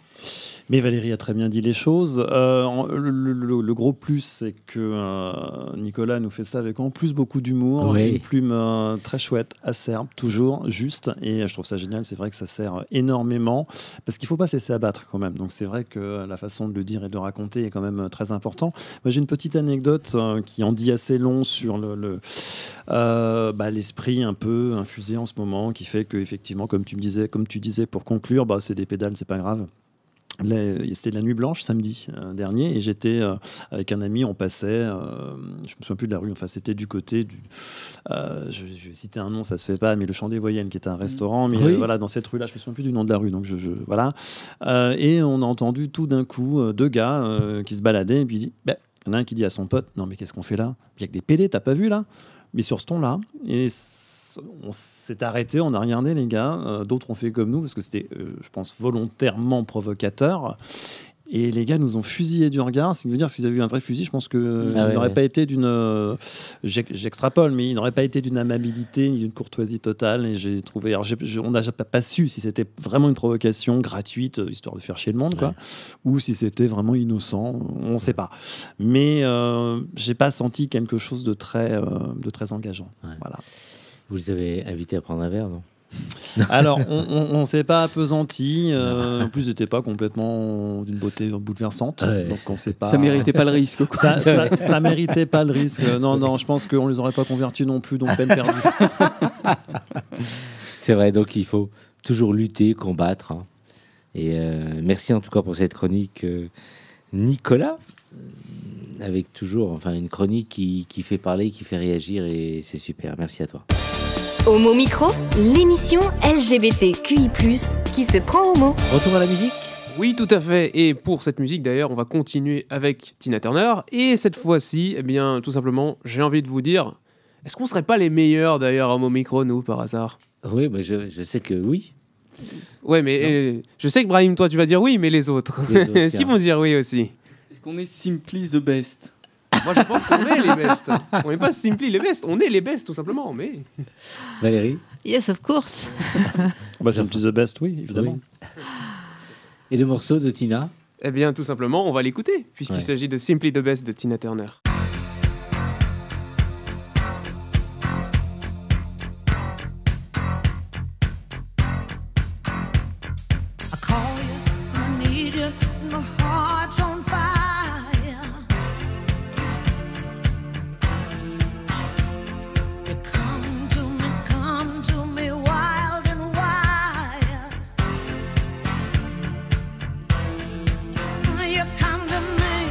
Mais Valérie a très bien dit les choses. Le gros plus, c'est que Nicolas nous fait ça avec en plus beaucoup d'humour, Oui. une plume très chouette, acerbe, toujours juste. Et je trouve ça génial. C'est vrai que ça sert énormément parce qu'il ne faut pas se laisser abattre quand même. Donc c'est vrai que la façon de le dire et de le raconter est quand même très important. Moi, j'ai une petite anecdote qui en dit assez long sur l'esprit un peu infusé en ce moment, qui fait que effectivement, comme tu disais, pour conclure, c'est des pédales, c'est pas grave. C'était la nuit blanche samedi dernier et j'étais avec un ami, on passait, je me souviens plus de la rue, enfin c'était du côté du, je vais citer un nom, ça se fait pas, mais le Champ des Voyennes qui était un restaurant, mais Oui. voilà, dans cette rue-là, je me souviens plus du nom de la rue, donc voilà, et on a entendu tout d'un coup deux gars qui se baladaient et puis il dit, y en a un qui dit à son pote, non mais qu'est-ce qu'on fait là? Il y a que des PD, t'as pas vu là? Mais sur ce ton-là, et on s'est arrêté, on a regardé les gars, d'autres ont fait comme nous parce que c'était, je pense, volontairement provocateur. Et les gars nous ont fusillé du regard. Ce qui veut dire qu'ils avaient eu un vrai fusil. Je pense qu'il n'aurait pas été d'une. J'extrapole, mais il n'aurait pas été d'une amabilité ni d'une courtoisie totale. Et j'ai trouvé. Alors, on n'a pas su si c'était vraiment une provocation gratuite, histoire de faire chier le monde, quoi, ou si c'était vraiment innocent. On ne sait pas. Mais j'ai pas senti quelque chose de très engageant. Ouais. Voilà. Vous les avez invités à prendre un verre, non? Alors, on ne s'est pas appesanti. En plus, c'était pas complètement d'une beauté bouleversante. Ouais. Donc, on s'est pas. Ça méritait pas le risque, quoi. Ça méritait pas le risque. Non, je pense qu'on les aurait pas convertis non plus, donc peine perdue. C'est vrai, donc il faut toujours lutter, combattre. Hein. Et merci en tout cas pour cette chronique, Nicolas. Avec toujours une chronique qui fait parler, qui fait réagir, et c'est super. Merci à toi. Homo Micro, l'émission LGBTQI+, qui se prend au mot. Retour à la musique. Oui, tout à fait. Et pour cette musique, d'ailleurs, on va continuer avec Tina Turner. Et cette fois-ci, tout simplement, j'ai envie de vous dire, est-ce qu'on serait pas les meilleurs, d'ailleurs, à Homo Micro, nous, par hasard? Oui, mais je sais que oui. Ouais, mais je sais que Brahim, toi, tu vas dire oui, mais les autres, est-ce qu'ils vont dire oui aussi? Est-ce qu'on est Simply the best? Moi, je pense qu'on est les best. On n'est pas Simply les best, on est les best, tout simplement. Mais Valérie? Yes, of course. Simply the best, oui, évidemment. Oui. Et le morceau de Tina? eh bien, tout simplement, on va l'écouter, puisqu'il s'agit de Simply the Best de Tina Turner. You come to me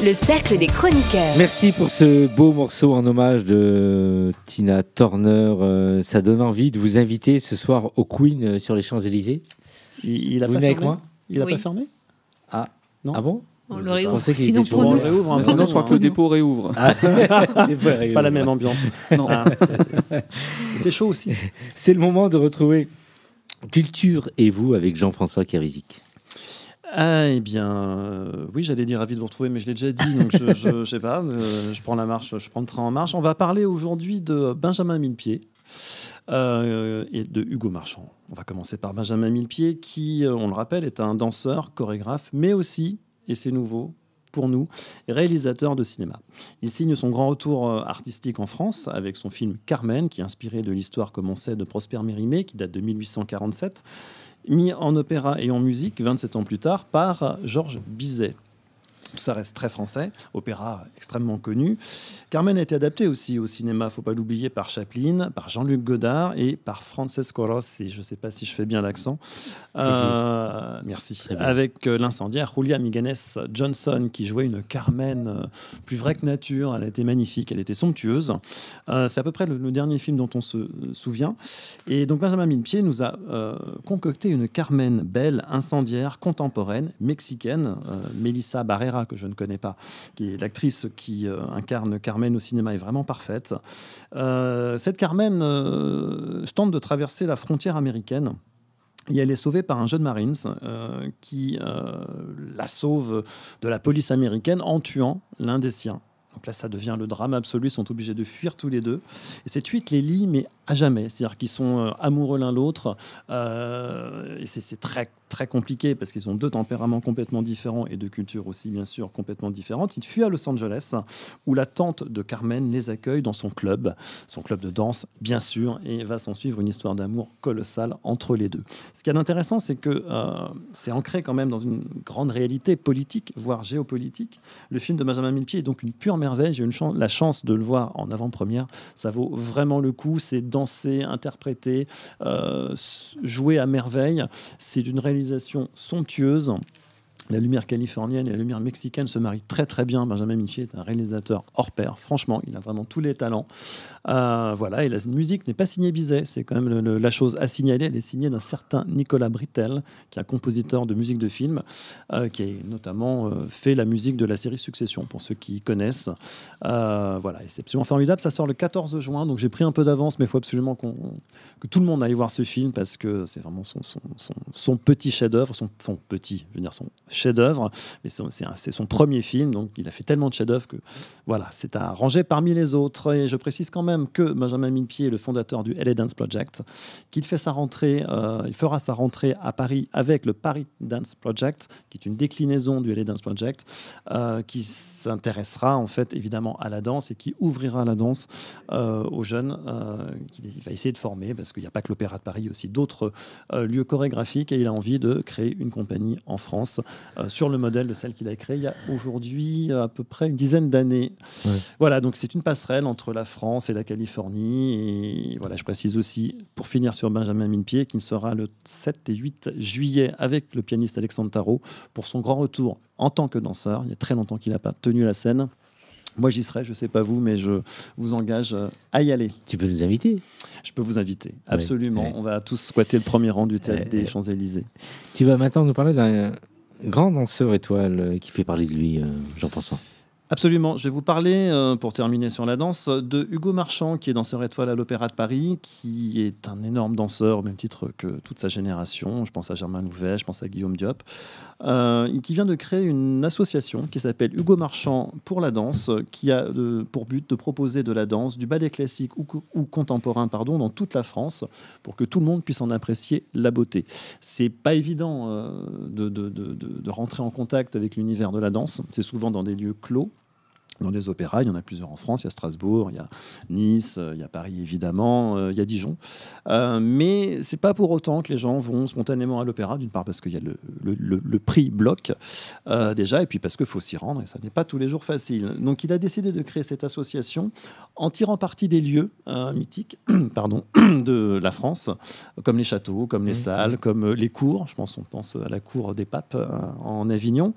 le cercle des chroniqueurs. Merci pour ce beau morceau en hommage de Tina Turner. Ça donne envie de vous inviter ce soir au Queen sur les Champs-Élysées. Il a Vous pas venez avec fermé moi? Il a Oui. pas fermé? Ah, Non. ah bon? On Je le réouvre. pensais qu'il Sinon, était pour toujours On nous. le réouvre un peu. Sinon, je crois que le hein. dépôt réouvre. Ah, c'est vrai, Pas la même ambiance. Non. Ah. C'est chaud aussi. C'est le moment de retrouver Culture et vous avec Jean-François Kérisik. Ah, eh bien, oui, j'allais dire ravi de vous retrouver, mais je l'ai déjà dit, donc je sais pas, je prends la marche, je prends le train en marche. On va parler aujourd'hui de Benjamin Millepied et de Hugo Marchand. On va commencer par Benjamin Millepied, qui, on le rappelle, est un danseur, chorégraphe, mais aussi, et c'est nouveau pour nous, réalisateur de cinéma. Il signe son grand retour artistique en France avec son film Carmen, qui est inspiré de l'histoire, comme on sait, de Prosper Mérimée, qui date de 1847. Mis en opéra et en musique 27 ans plus tard par Georges Bizet. Tout ça reste très français, opéra extrêmement connu. Carmen a été adapté aussi au cinéma, faut pas l'oublier, par Chaplin, par Jean-Luc Godard et par Francesco Rossi. Je ne sais pas si je fais bien l'accent. Merci. Avec l'incendiaire Julia Miganes Johnson qui jouait une Carmen plus vraie que nature. Elle était magnifique, elle était somptueuse. C'est à peu près le dernier film dont on se souvient. Et donc Benjamin Millepied nous a concocté une Carmen belle, incendiaire, contemporaine, mexicaine. Melissa Barrera, que je ne connais pas, qui est l'actrice qui incarne Carmen au cinéma, est vraiment parfaite. Cette Carmen tente de traverser la frontière américaine. Et elle est sauvée par un jeune Marines qui la sauve de la police américaine en tuant l'un des siens. Donc là, ça devient le drame absolu. Ils sont obligés de fuir tous les deux. Et cette fuite les lie, mais à jamais. C'est-à-dire qu'ils sont amoureux l'un l'autre. Et c'est très, très compliqué parce qu'ils ont deux tempéraments complètement différents et deux cultures aussi, bien sûr, complètement différentes. Ils fuient à Los Angeles, où la tante de Carmen les accueille dans son club de danse, bien sûr, et va s'en suivre une histoire d'amour colossale entre les deux. Ce qui est intéressant, c'est que c'est ancré quand même dans une grande réalité politique, voire géopolitique. Le film de Benjamin Millepied est donc une pure merveille. J'ai eu la chance de le voir en avant-première. Ça vaut vraiment le coup. C'est dansé, interprété, joué à merveille. C'est d'une réalisation somptueuse. La lumière californienne et la lumière mexicaine se marient très très bien. Benjamin Millepied est un réalisateur hors pair. Franchement, il a vraiment tous les talents. Voilà, et la musique n'est pas signée Bizet. C'est quand même la chose à signaler. Elle est signée d'un certain Nicolas Britell, qui est un compositeur de musique de film, qui a notamment fait la musique de la série Succession, pour ceux qui connaissent. Voilà, et c'est absolument formidable. Ça sort le 14 juin, donc j'ai pris un peu d'avance, mais il faut absolument que tout le monde aille voir ce film parce que c'est vraiment son petit chef-d'œuvre, son chef-d'œuvre, mais c'est son premier film, donc il a fait tellement de chefs-d'œuvre que voilà, c'est à ranger parmi les autres. Et je précise quand même que Benjamin Millepied est le fondateur du LA Dance Project, qu'il fait il fera sa rentrée à Paris avec le Paris Dance Project, qui est une déclinaison du LA Dance Project, qui s'intéressera en fait évidemment à la danse et qui ouvrira la danse aux jeunes qu'il va essayer de former, parce qu'il n'y a pas que l'Opéra de Paris, il y a aussi d'autres lieux chorégraphiques, et il a envie de créer une compagnie en France sur le modèle de celle qu'il a créée il y a aujourd'hui à peu près une dizaine d'années. Ouais. Voilà, donc c'est une passerelle entre la France et la Californie. Et voilà, je précise aussi, pour finir sur Benjamin Millepied, qui sera le 7 et 8 juillet avec le pianiste Alexandre Tarot pour son grand retour en tant que danseur. Il y a très longtemps qu'il n'a pas tenu la scène. Moi, j'y serai, je ne sais pas vous, mais je vous engage à y aller. Tu peux nous inviter? Je peux vous inviter, absolument. Ouais. On va tous squatter le premier rang du théâtre des Champs-Élysées. Tu vas maintenant nous parler d'un grand danseur étoile qui fait parler de lui, Jean-François. Absolument. Je vais vous parler, pour terminer sur la danse, de Hugo Marchand, qui est danseur étoile à l'Opéra de Paris, qui est un énorme danseur, au même titre que toute sa génération. Je pense à Germain Louvet, je pense à Guillaume Diop, qui vient de créer une association qui s'appelle Hugo Marchand pour la danse, qui a pour but de proposer de la danse, du ballet classique ou contemporain, dans toute la France, pour que tout le monde puisse en apprécier la beauté. C'est pas évident de rentrer en contact avec l'univers de la danse. C'est souvent dans des lieux clos. Dans des opéras, il y en a plusieurs en France, il y a Strasbourg, il y a Nice, il y a Paris évidemment, il y a Dijon. Mais c'est pas pour autant que les gens vont spontanément à l'opéra, d'une part parce qu'il y a le prix bloc déjà, et puis parce qu'il faut s'y rendre, et ça n'est pas tous les jours facile. Donc il a décidé de créer cette association en tirant parti des lieux mythiques de la France, comme les châteaux, comme les salles, comme les cours. On pense à la cour des papes en Avignon.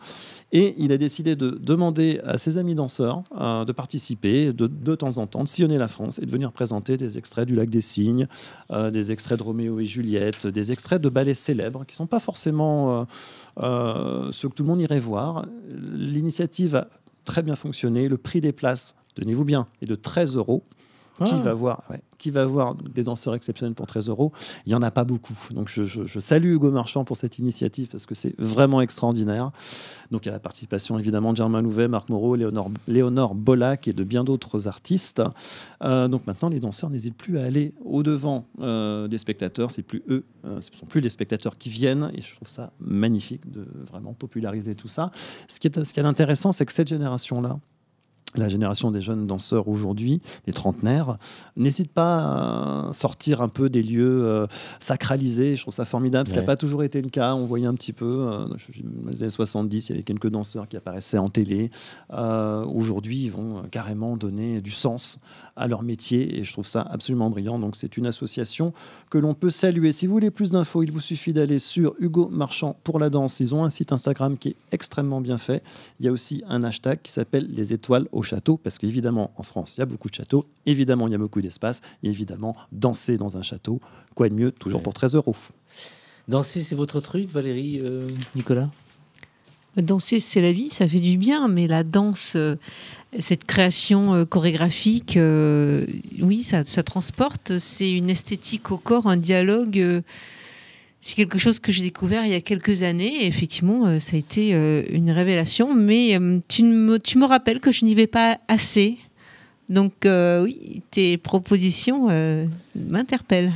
Et il a décidé de demander à ses amis danseurs de participer de temps en temps, de sillonner la France et de venir présenter des extraits du Lac des Cygnes, des extraits de Roméo et Juliette, des extraits de ballets célèbres qui ne sont pas forcément ceux que tout le monde irait voir. L'initiative a très bien fonctionné. Le prix des places, tenez-vous bien, est de 13 €. Qui va voir des danseurs exceptionnels pour 13 €? Il n'y en a pas beaucoup. Donc je salue Hugo Marchand pour cette initiative parce que c'est vraiment extraordinaire. Donc il y a la participation évidemment de Germain Louvet, Marc Moreau, Léonore Bollac et de bien d'autres artistes. Donc maintenant les danseurs n'hésitent plus à aller au-devant des spectateurs. Ce ne sont plus les spectateurs qui viennent et je trouve ça magnifique de vraiment populariser tout ça. Ce qui est intéressant, c'est que cette génération-là, la génération des jeunes danseurs aujourd'hui, des trentenaires, n'hésite pas à sortir un peu des lieux sacralisés. Je trouve ça formidable, parce qu'il n'a pas toujours été le cas. On voyait un petit peu, dans les années 70, il y avait quelques danseurs qui apparaissaient en télé. Aujourd'hui, ils vont carrément donner du sens à leur métier, et je trouve ça absolument brillant. Donc c'est une association que l'on peut saluer. Si vous voulez plus d'infos, il vous suffit d'aller sur Hugo Marchand pour la danse. Ils ont un site Instagram qui est extrêmement bien fait. Il y a aussi un hashtag qui s'appelle les étoiles au château, parce qu'évidemment, en France, il y a beaucoup de châteaux, évidemment, il y a beaucoup d'espace, et évidemment, danser dans un château, quoi de mieux, toujours pour 13 €. Danser, c'est votre truc, Valérie, Nicolas? Danser, c'est la vie, ça fait du bien, mais la danse, cette création chorégraphique, oui, ça transporte, c'est une esthétique au corps, un dialogue. C'est quelque chose que j'ai découvert il y a quelques années. Et effectivement, ça a été une révélation. Mais tu me rappelles que je n'y vais pas assez. Donc, oui, tes propositions m'interpellent.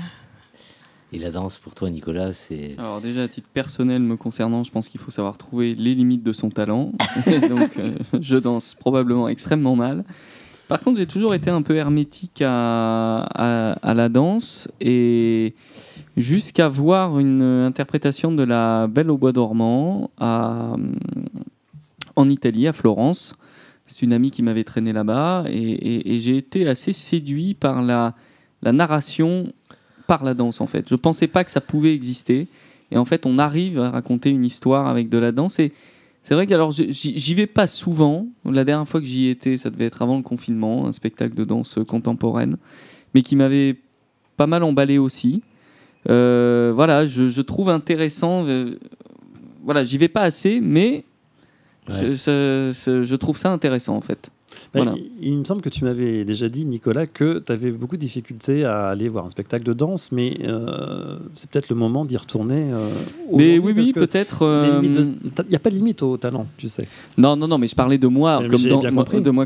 Et la danse, pour toi, Nicolas, c'est... Alors déjà, à titre personnel me concernant, je pense qu'il faut savoir trouver les limites de son talent. Donc, je danse probablement extrêmement mal. Par contre, j'ai toujours été un peu hermétique à la danse. Et... jusqu'à voir une interprétation de La Belle au bois dormant en Italie, à Florence. C'est une amie qui m'avait traîné là-bas et j'ai été assez séduit par la narration par la danse, en fait. Je ne pensais pas que ça pouvait exister. Et en fait, on arrive à raconter une histoire avec de la danse. Et c'est vrai que alors, j'y vais pas souvent. La dernière fois que j'y étais, ça devait être avant le confinement, un spectacle de danse contemporaine, mais qui m'avait pas mal emballé aussi. Voilà, je trouve intéressant. Voilà, j'y vais pas assez, mais je trouve ça intéressant en fait. Voilà. Il me semble que tu m'avais déjà dit, Nicolas, que tu avais beaucoup de difficultés à aller voir un spectacle de danse, mais c'est peut-être le moment d'y retourner. Mais oui, peut-être. Il n'y a pas de limite au talent, tu sais. Non, mais je parlais de moi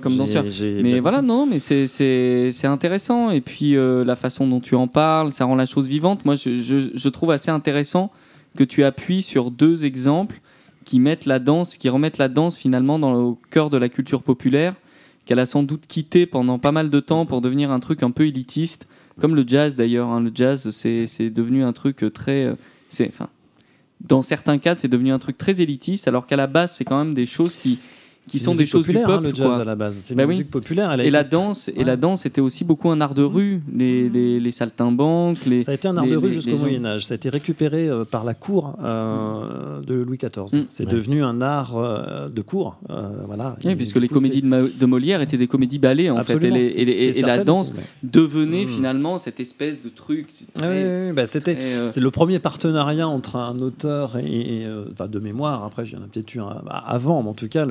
comme danseur. Mais voilà, mais c'est intéressant. Et puis la façon dont tu en parles, ça rend la chose vivante. Moi, je trouve assez intéressant que tu appuies sur deux exemples qui remettent la danse finalement au cœur de la culture populaire, qu'elle a sans doute quitté pendant pas mal de temps pour devenir un truc un peu élitiste, comme le jazz d'ailleurs. Hein. Le jazz, c'est devenu un truc très... dans certains cadres, c'est devenu un truc très élitiste, alors qu'à la base, c'est quand même des choses qui sont des choses du peuple. Le jazz, à la base, c'est une musique populaire. La danse était aussi beaucoup un art de rue. Les saltimbanques. Ça a été un art de rue jusqu'au Moyen-Âge. Ça a été récupéré par la cour de Louis XIV. C'est devenu un art de cour. Voilà. Oui, puisque les comédies de Molière étaient des comédies ballets, en fait. Et la danse devenait finalement cette espèce de truc. C'est le premier partenariat entre un auteur et de mémoire. Après, il y en a peut-être eu avant, mais en tout cas,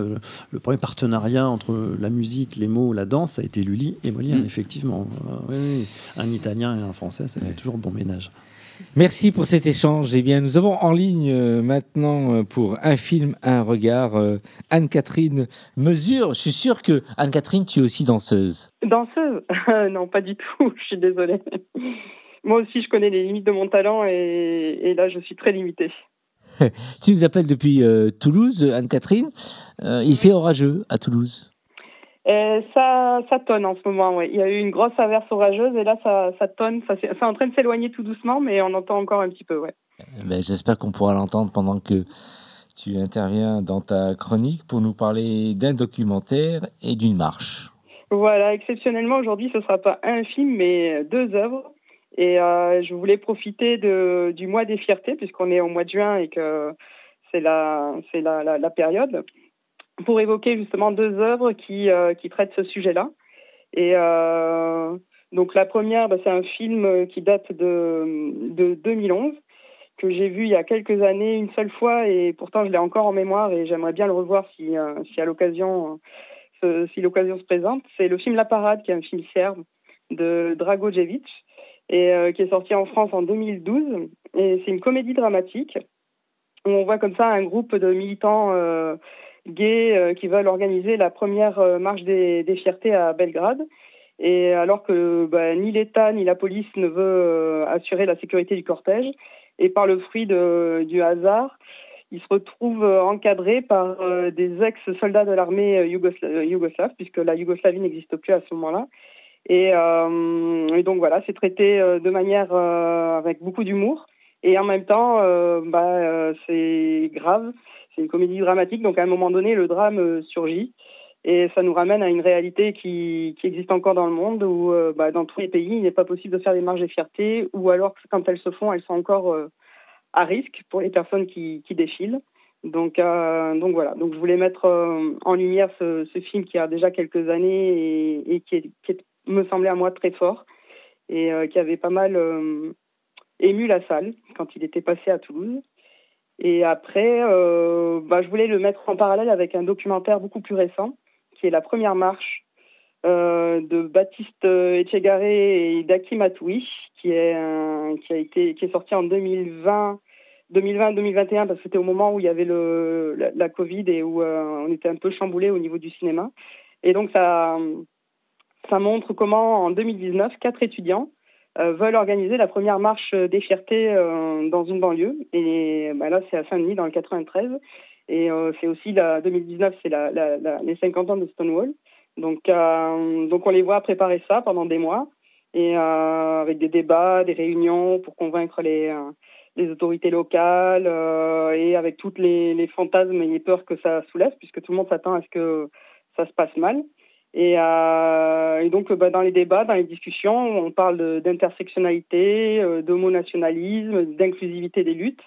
le premier partenariat entre la musique, les mots, la danse, ça a été Lully et Molière, effectivement. Un Italien et un Français, ça fait toujours bon ménage. Merci pour cet échange. Eh bien, nous avons en ligne maintenant pour Un film, un regard, Anne-Catherine Mesure. Je suis sûr que, Anne-Catherine, tu es aussi danseuse. Danseuse ? Non, pas du tout, je suis désolée. Moi aussi, je connais les limites de mon talent et là, je suis très limitée. Tu nous appelles depuis Toulouse, Anne-Catherine. Il fait orageux à Toulouse. Ça tonne en ce moment, oui. Il y a eu une grosse averse orageuse et là, ça tonne. C'est en train de s'éloigner tout doucement, mais on entend encore un petit peu, ouais. J'espère qu'on pourra l'entendre pendant que tu interviens dans ta chronique pour nous parler d'un documentaire et d'une marche. Voilà, exceptionnellement, aujourd'hui, ce ne sera pas un film, mais 2 œuvres. Et je voulais profiter du mois des fiertés, puisqu'on est au mois de juin et que c'est la période, pour évoquer justement 2 œuvres qui traitent ce sujet-là. Et donc la première, c'est un film qui date de 2011, que j'ai vu il y a quelques années une seule fois, et pourtant je l'ai encore en mémoire et j'aimerais bien le revoir si à l'occasion si l'occasion se présente. C'est le film La Parade, qui est un film serbe de Dragojevic et qui est sorti en France en 2012. Et c'est une comédie dramatique où on voit comme ça un groupe de militants gays qui veulent organiser la première marche des fiertés à Belgrade. Et alors que ni l'État ni la police ne veut assurer la sécurité du cortège, et par le fruit du hasard, ils se retrouvent encadrés par des ex-soldats de l'armée yougoslave, puisque la Yougoslavie n'existe plus à ce moment-là. Et donc voilà, c'est traité de manière avec beaucoup d'humour. Et en même temps, c'est grave. C'est une comédie dramatique, donc à un moment donné, le drame surgit. Et ça nous ramène à une réalité qui existe encore dans le monde, où dans tous les pays, il n'est pas possible de faire des marches de fierté, ou alors quand elles se font, elles sont encore à risque pour les personnes qui défilent. Donc voilà. Donc je voulais mettre en lumière ce film qui a déjà quelques années et qui me semblait à moi très fort et qui avait pas mal ému la salle quand il était passé à Toulouse. Et après, je voulais le mettre en parallèle avec un documentaire beaucoup plus récent, qui est La Première Marche de Baptiste Etchegaray et d'Hakim Atoui, qui est sorti en 2020-2021, parce que c'était au moment où il y avait la Covid et où on était un peu chamboulé au niveau du cinéma. Et donc ça montre comment, en 2019, 4 étudiants veulent organiser la première marche des fiertés dans une banlieue. Et là, c'est à Saint-Denis, dans le 93. Et c'est aussi 2019, c'est les 50 ans de Stonewall. Donc on les voit préparer ça pendant des mois, et avec des débats, des réunions pour convaincre les autorités locales, et avec toutes les fantasmes et les peurs que ça soulève, puisque tout le monde s'attend à ce que ça se passe mal. Et donc dans les débats, dans les discussions, on parle d'intersectionnalité, d'homonationalisme, d'inclusivité des luttes,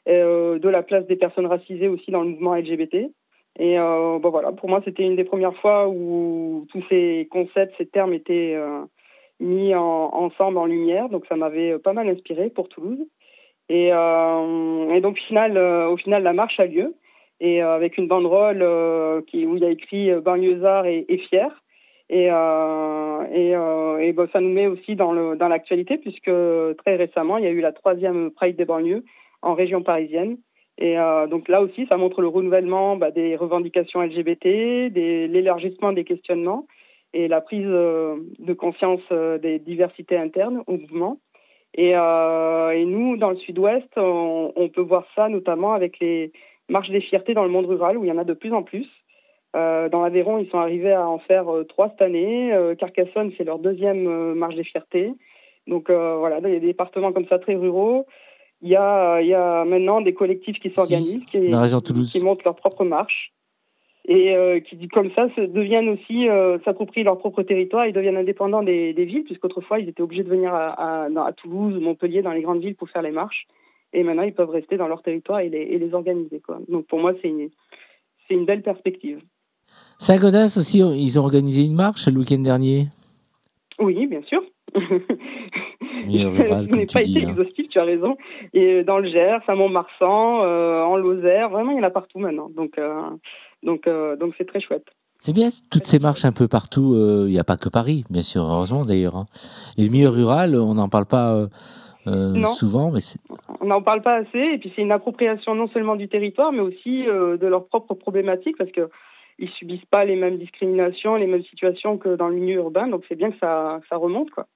de la place des personnes racisées aussi dans le mouvement LGBT. Et voilà, pour moi, c'était une des premières fois où tous ces concepts, ces termes étaient mis ensemble en lumière. Donc ça m'avait pas mal inspiré pour Toulouse. Et donc au final, la marche a lieu. Et avec une banderole où il y a écrit banlieusard et fier. Et ça nous met aussi dans l'actualité, puisque très récemment, il y a eu la 3e Pride des banlieues en région parisienne. Et donc là aussi, ça montre le renouvellement des revendications LGBT, l'élargissement des questionnements et la prise de conscience des diversités internes au mouvement. Et nous, dans le Sud-Ouest, on peut voir ça notamment avec les marches des fiertés dans le monde rural, où il y en a de plus en plus. Dans l'Aveyron, ils sont arrivés à en faire 3 cette année. Carcassonne, c'est leur 2e marche des fiertés. Donc voilà, il y a des départements comme ça très ruraux. Il y a maintenant des collectifs qui s'organisent, qui montent leur propre marche, et qui, comme ça, deviennent aussi, s'approprient leur propre territoire et deviennent indépendants des villes, puisqu'autrefois, ils étaient obligés de venir à Toulouse ou Montpellier, dans les grandes villes, pour faire les marches. Et maintenant, ils peuvent rester dans leur territoire et les organiser, quoi. Donc pour moi, c'est une belle perspective. Saint-Gaudens aussi, ils ont organisé une marche le week-end dernier. Oui, bien sûr. Rural, je n'ai pas été exhaustif, tu as raison. Et dans le Gers, à Mont-Marsan, en Lozère, vraiment, il y en a partout maintenant. Donc c'est très chouette. C'est bien, toutes ces marches un peu partout. Il n'y a pas que Paris, bien sûr, heureusement d'ailleurs. Hein. Et le milieu rural, on n'en parle pas souvent. Mais on n'en parle pas assez. Et puis c'est une appropriation non seulement du territoire, mais aussi de leurs propres problématiques, parce que ils subissent pas les mêmes discriminations, les mêmes situations que dans le milieu urbain. Donc c'est bien que ça remonte, quoi.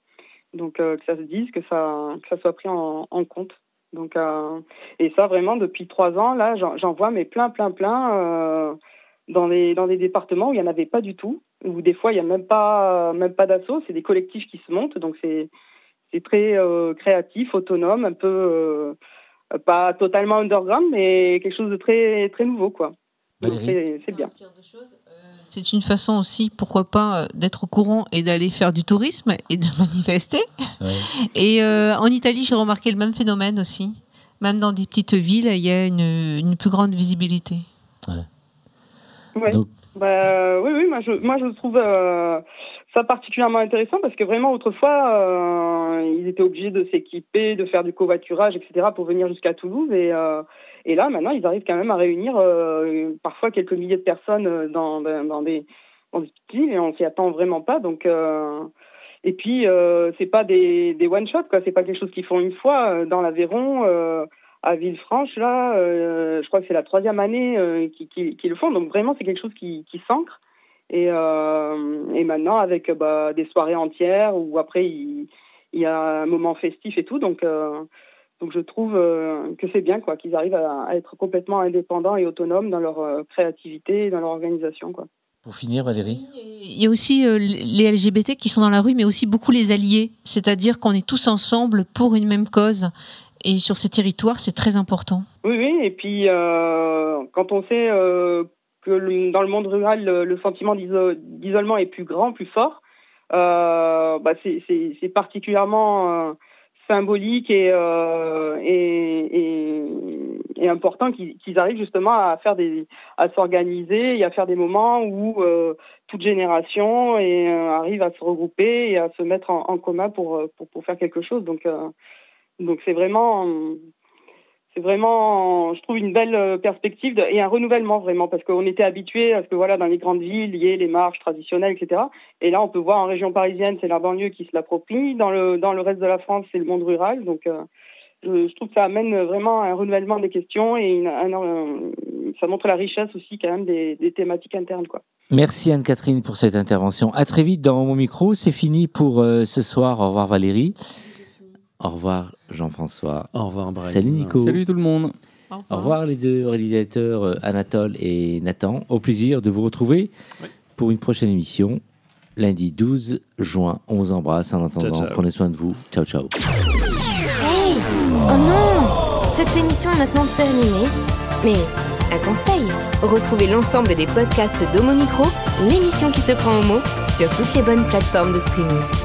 Donc que ça se dise, que ça soit pris en compte. Donc et ça, vraiment, depuis 3 ans, là, j'en vois mais plein dans des départements où il n'y en avait pas du tout, où des fois il n'y a même pas d'assaut, c'est des collectifs qui se montent. Donc c'est très créatif, autonome, un peu pas totalement underground, mais quelque chose de très très nouveau, quoi. Donc, Valérie. c'est bien. C'est une façon aussi, pourquoi pas, d'être au courant et d'aller faire du tourisme et de manifester. Ouais. Et en Italie, j'ai remarqué le même phénomène aussi. Même dans des petites villes, il y a une plus grande visibilité. Ouais. Donc- Oui, moi je trouve ça particulièrement intéressant parce que vraiment autrefois ils étaient obligés de s'équiper, de faire du covoiturage, etc. pour venir jusqu'à Toulouse et là maintenant ils arrivent quand même à réunir parfois quelques milliers de personnes dans des petites villes et on s'y attend vraiment pas donc et puis c'est pas des one shot quoi, c'est pas quelque chose qu'ils font une fois dans l'Aveyron. À Villefranche, là, je crois que c'est la 3e année qu'ils le font. Donc vraiment, c'est quelque chose qui s'ancre. Et maintenant, avec des soirées entières où après, il y a un moment festif et tout. Donc je trouve que c'est bien quoi, qu'ils arrivent à être complètement indépendants et autonomes dans leur créativité et dans leur organisation, quoi. Pour finir, Valérie. Il y a aussi les LGBT qui sont dans la rue, mais aussi beaucoup les alliés. C'est-à-dire qu'on est tous ensemble pour une même cause. Et sur ces territoires, c'est très important. Oui, et puis quand on sait que dans le monde rural, le sentiment d'isolement est plus grand, plus fort, c'est particulièrement symbolique et important qu'ils arrivent justement à s'organiser et à faire des moments où toute génération arrive à se regrouper et à se mettre en commun pour faire quelque chose. Donc c'est vraiment, je trouve, une belle perspective et un renouvellement vraiment, parce qu'on était habitué à ce que dans les grandes villes, il y ait les marches traditionnelles, etc. Et là, on peut voir en région parisienne, c'est la banlieue qui se l'approprie. Dans le reste de la France, c'est le monde rural. Donc je trouve que ça amène vraiment un renouvellement des questions et ça montre la richesse aussi quand même des thématiques internes, quoi. Merci Anne-Catherine pour cette intervention. À très vite dans mon micro. C'est fini pour ce soir. Au revoir Valérie. Au revoir Jean-François. Au revoir Brahim. Salut Nico. Salut tout le monde. Au revoir les deux réalisateurs Anatole et Nathan. Au plaisir de vous retrouver pour une prochaine émission. Lundi 12 juin. On vous embrasse. En attendant, Ciao, ciao. prenez soin de vous. Ciao, ciao. Hey! Oh non! Cette émission est maintenant terminée. Mais un conseil, retrouvez l'ensemble des podcasts d'Homo Micro, l'émission qui se prend au mot, sur toutes les bonnes plateformes de streaming.